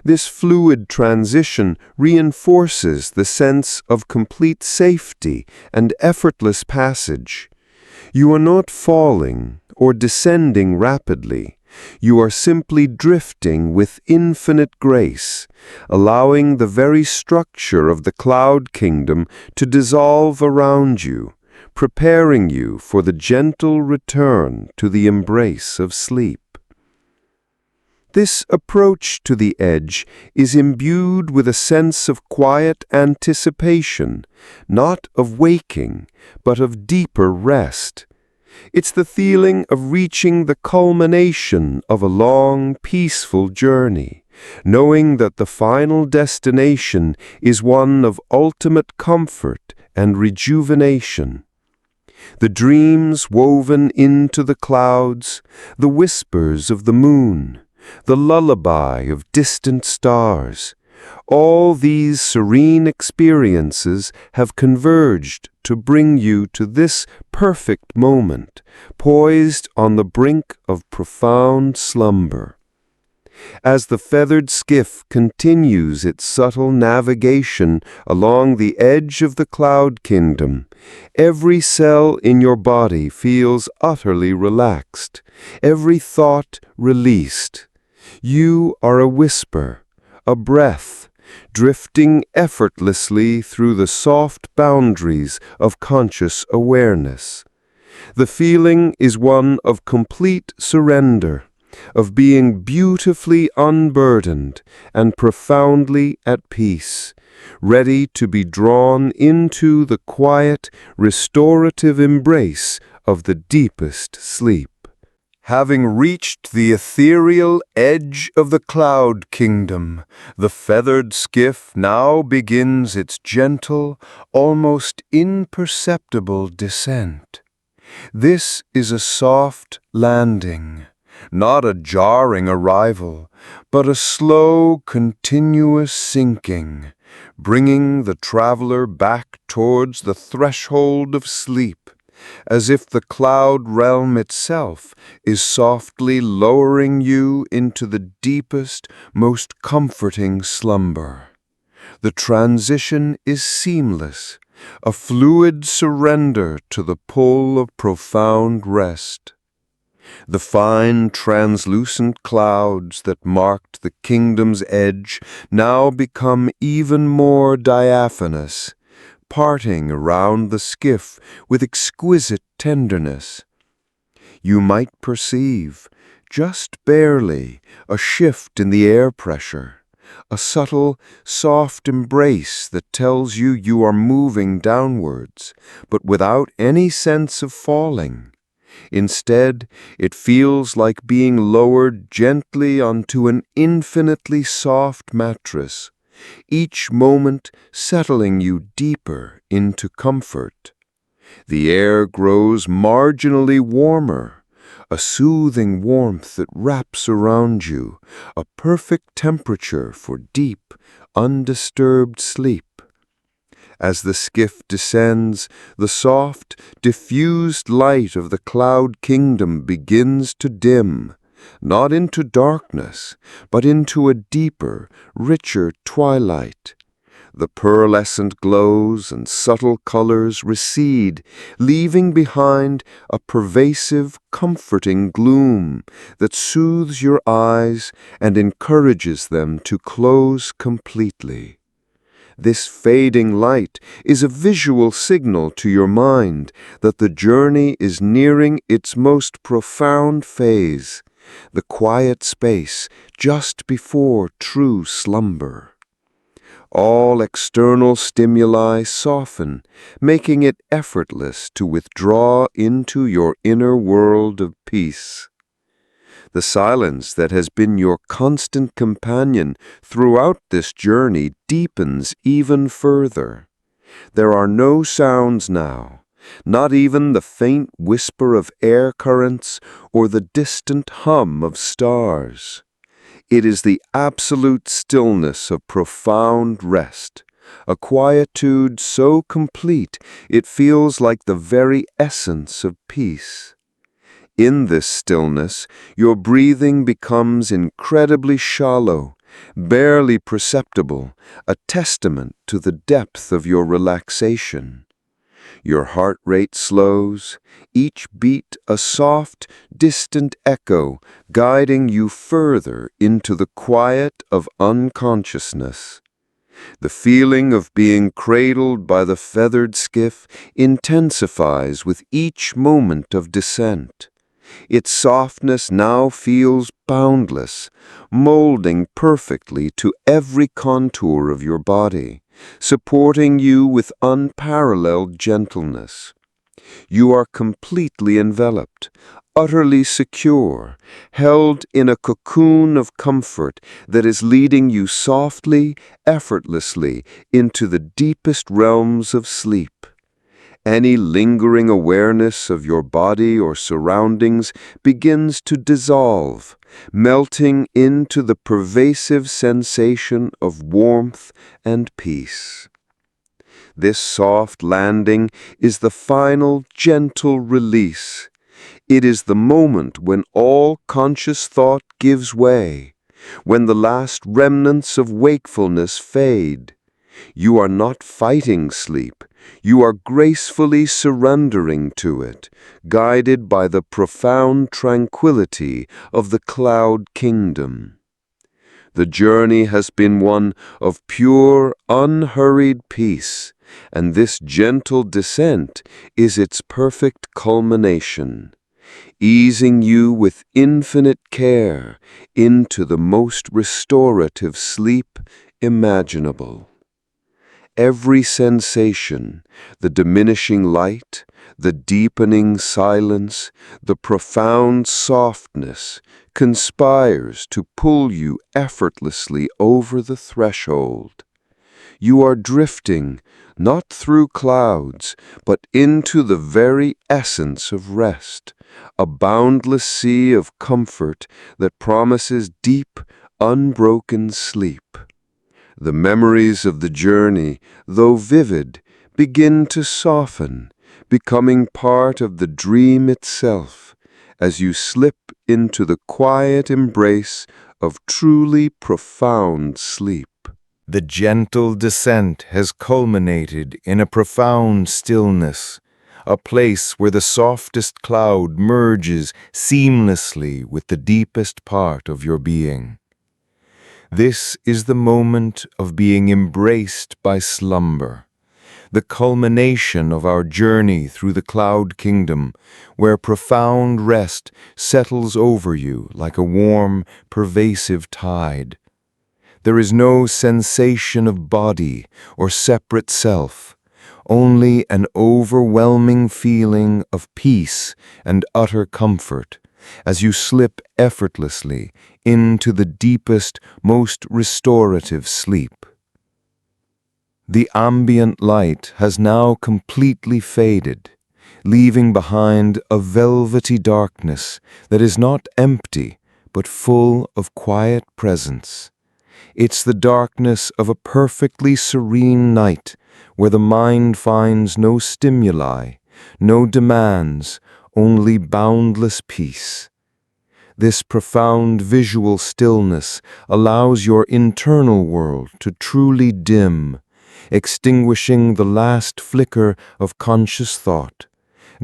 This fluid transition reinforces the sense of complete safety and effortless passage. You are not falling or descending rapidly. You are simply drifting with infinite grace, allowing the very structure of the cloud kingdom to dissolve around you, preparing you for the gentle return to the embrace of sleep. This approach to the edge is imbued with a sense of quiet anticipation, not of waking, but of deeper rest. It's the feeling of reaching the culmination of a long, peaceful journey, knowing that the final destination is one of ultimate comfort and rejuvenation. The dreams woven into the clouds, the whispers of the moon, the lullaby of distant stars, all these serene experiences have converged to bring you to this perfect moment, poised on the brink of profound slumber. As the feathered skiff continues its subtle navigation along the edge of the cloud kingdom, every cell in your body feels utterly relaxed, every thought released. You are a whisper, a breath, drifting effortlessly through the soft boundaries of conscious awareness. The feeling is one of complete surrender, of being beautifully unburdened and profoundly at peace, ready to be drawn into the quiet, restorative embrace of the deepest sleep. Having reached the ethereal edge of the cloud kingdom, the feathered skiff now begins its gentle, almost imperceptible descent. This is a soft landing, not a jarring arrival, but a slow, continuous sinking, bringing the traveler back towards the threshold of sleep, as if the cloud realm itself is softly lowering you into the deepest, most comforting slumber. The transition is seamless, a fluid surrender to the pull of profound rest. The fine, translucent clouds that marked the kingdom's edge now become even more diaphanous, parting around the skiff with exquisite tenderness. You might perceive, just barely, a shift in the air pressure, a subtle, soft embrace that tells you you are moving downwards, but without any sense of falling. Instead, it feels like being lowered gently onto an infinitely soft mattress, each moment settling you deeper into comfort. The air grows marginally warmer, a soothing warmth that wraps around you, a perfect temperature for deep, undisturbed sleep. As the skiff descends, the soft, diffused light of the cloud kingdom begins to dim, not into darkness, but into a deeper, richer twilight. The pearlescent glows and subtle colors recede, leaving behind a pervasive, comforting gloom that soothes your eyes and encourages them to close completely. This fading light is a visual signal to your mind that the journey is nearing its most profound phase, the quiet space just before true slumber. All external stimuli soften, making it effortless to withdraw into your inner world of peace. The silence that has been your constant companion throughout this journey deepens even further. There are no sounds now, not even the faint whisper of air currents or the distant hum of stars. It is the absolute stillness of profound rest, a quietude so complete it feels like the very essence of peace. In this stillness, your breathing becomes incredibly shallow, barely perceptible, a testament to the depth of your relaxation. Your heart rate slows, each beat a soft, distant echo, guiding you further into the quiet of unconsciousness. The feeling of being cradled by the feathered skiff intensifies with each moment of descent. Its softness now feels boundless, molding perfectly to every contour of your body, supporting you with unparalleled gentleness. You are completely enveloped, utterly secure, held in a cocoon of comfort that is leading you softly, effortlessly into the deepest realms of sleep. Any lingering awareness of your body or surroundings begins to dissolve, melting into the pervasive sensation of warmth and peace. This soft landing is the final gentle release. It is the moment when all conscious thought gives way, when the last remnants of wakefulness fade. You are not fighting sleep. You are gracefully surrendering to it, guided by the profound tranquility of the cloud kingdom. The journey has been one of pure, unhurried peace, and this gentle descent is its perfect culmination, easing you with infinite care into the most restorative sleep imaginable. Every sensation, the diminishing light, the deepening silence, the profound softness, conspires to pull you effortlessly over the threshold. You are drifting, not through clouds, but into the very essence of rest, a boundless sea of comfort that promises deep, unbroken sleep. The memories of the journey, though vivid, begin to soften, becoming part of the dream itself, as you slip into the quiet embrace of truly profound sleep. The gentle descent has culminated in a profound stillness, a place where the softest cloud merges seamlessly with the deepest part of your being. This is the moment of being embraced by slumber, the culmination of our journey through the cloud kingdom, where profound rest settles over you like a warm, pervasive tide. There is no sensation of body or separate self, only an overwhelming feeling of peace and utter comfort as you slip effortlessly into the deepest, most restorative sleep. The ambient light has now completely faded, leaving behind a velvety darkness that is not empty, but full of quiet presence. It's the darkness of a perfectly serene night, where the mind finds no stimuli, no demands, only boundless peace. This profound visual stillness allows your internal world to truly dim, extinguishing the last flicker of conscious thought,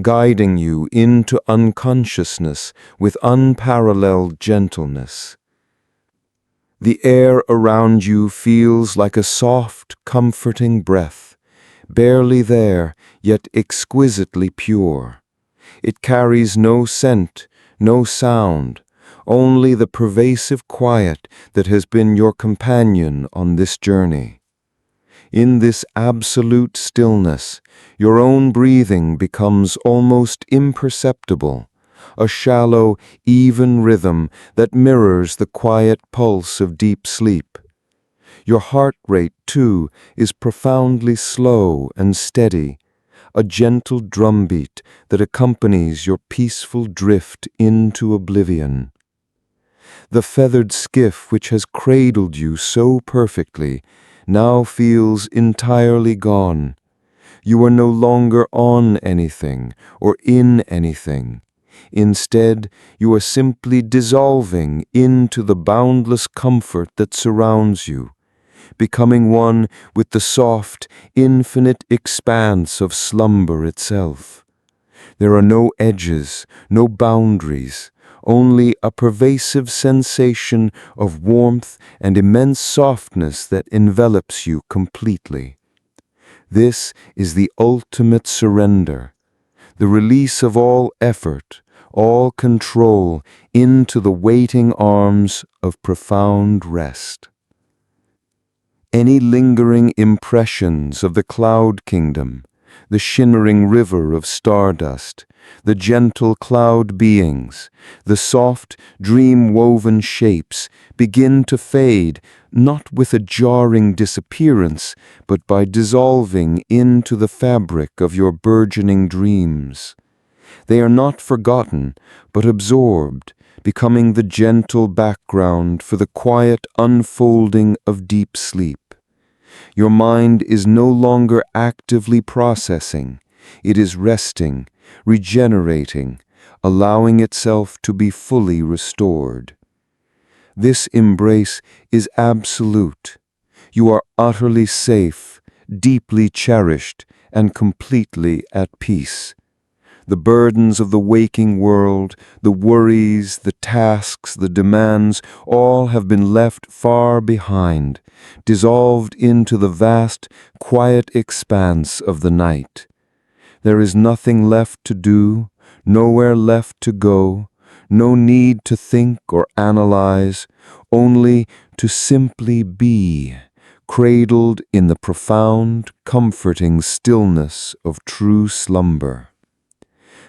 guiding you into unconsciousness with unparalleled gentleness. The air around you feels like a soft, comforting breath, barely there, yet exquisitely pure. It carries no scent, no sound, only the pervasive quiet that has been your companion on this journey. In this absolute stillness, your own breathing becomes almost imperceptible, a shallow, even rhythm that mirrors the quiet pulse of deep sleep. Your heart rate, too, is profoundly slow and steady, a gentle drumbeat that accompanies your peaceful drift into oblivion. The feathered skiff which has cradled you so perfectly now feels entirely gone. You are no longer on anything or in anything. Instead, you are simply dissolving into the boundless comfort that surrounds you, becoming one with the soft, infinite expanse of slumber itself. There are no edges, no boundaries, only a pervasive sensation of warmth and immense softness that envelops you completely. This is the ultimate surrender, the release of all effort, all control into the waiting arms of profound rest. Any lingering impressions of the cloud kingdom, the shimmering river of stardust, the gentle cloud beings, the soft, dream-woven shapes begin to fade, not with a jarring disappearance, but by dissolving into the fabric of your burgeoning dreams. They are not forgotten, but absorbed, becoming the gentle background for the quiet unfolding of deep sleep. Your mind is no longer actively processing. It is resting, regenerating, allowing itself to be fully restored. This embrace is absolute. You are utterly safe, deeply cherished, and completely at peace. The burdens of the waking world, the worries, the tasks, the demands, all have been left far behind, dissolved into the vast, quiet expanse of the night. There is nothing left to do, nowhere left to go, no need to think or analyze, only to simply be, cradled in the profound, comforting stillness of true slumber.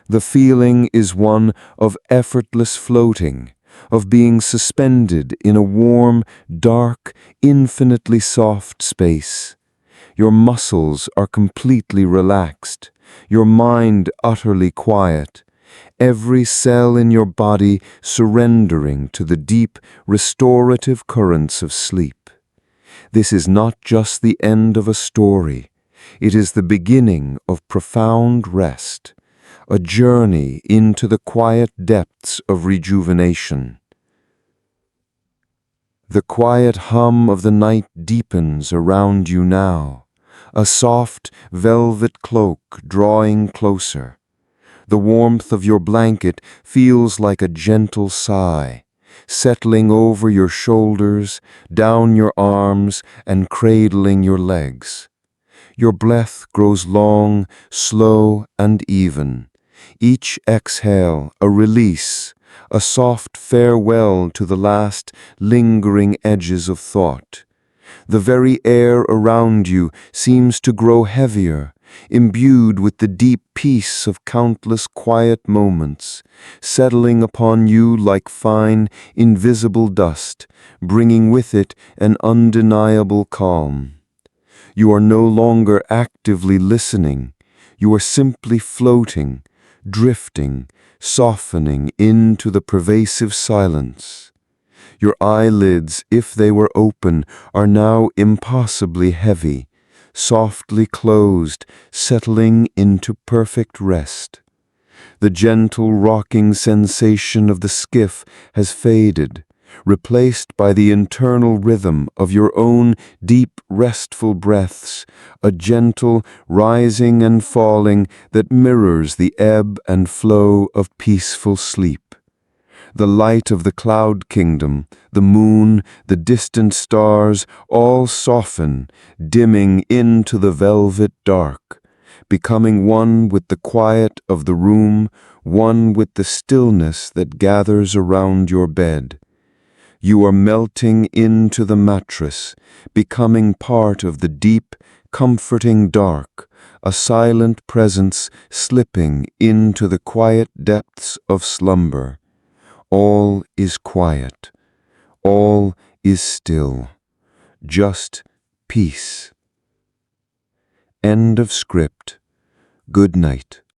The feeling is one of effortless floating, of being suspended in a warm, dark, infinitely soft space. Your muscles are completely relaxed, your mind utterly quiet, every cell in your body surrendering to the deep, restorative currents of sleep. This is not just the end of a story, it is the beginning of profound rest, a journey into the quiet depths of rejuvenation. The quiet hum of the night deepens around you now, a soft velvet cloak drawing closer. The warmth of your blanket feels like a gentle sigh, settling over your shoulders, down your arms, and cradling your legs. Your breath grows long, slow, and even, each exhale a release, a soft farewell to the last lingering edges of thought. The very air around you seems to grow heavier, imbued with the deep peace of countless quiet moments, settling upon you like fine, invisible dust, bringing with it an undeniable calm. You are no longer actively listening. You are simply floating, drifting, softening into the pervasive silence. Your eyelids, if they were open, are now impossibly heavy, softly closed, settling into perfect rest. The gentle rocking sensation of the skiff has faded, replaced by the internal rhythm of your own deep, restful breaths, a gentle rising and falling that mirrors the ebb and flow of peaceful sleep. The light of the cloud kingdom, the moon, the distant stars, all soften, dimming into the velvet dark, becoming one with the quiet of the room, one with the stillness that gathers around your bed. You are melting into the mattress, becoming part of the deep, comforting dark, a silent presence slipping into the quiet depths of slumber. All is quiet. All is still. Just peace. End of script. Good night.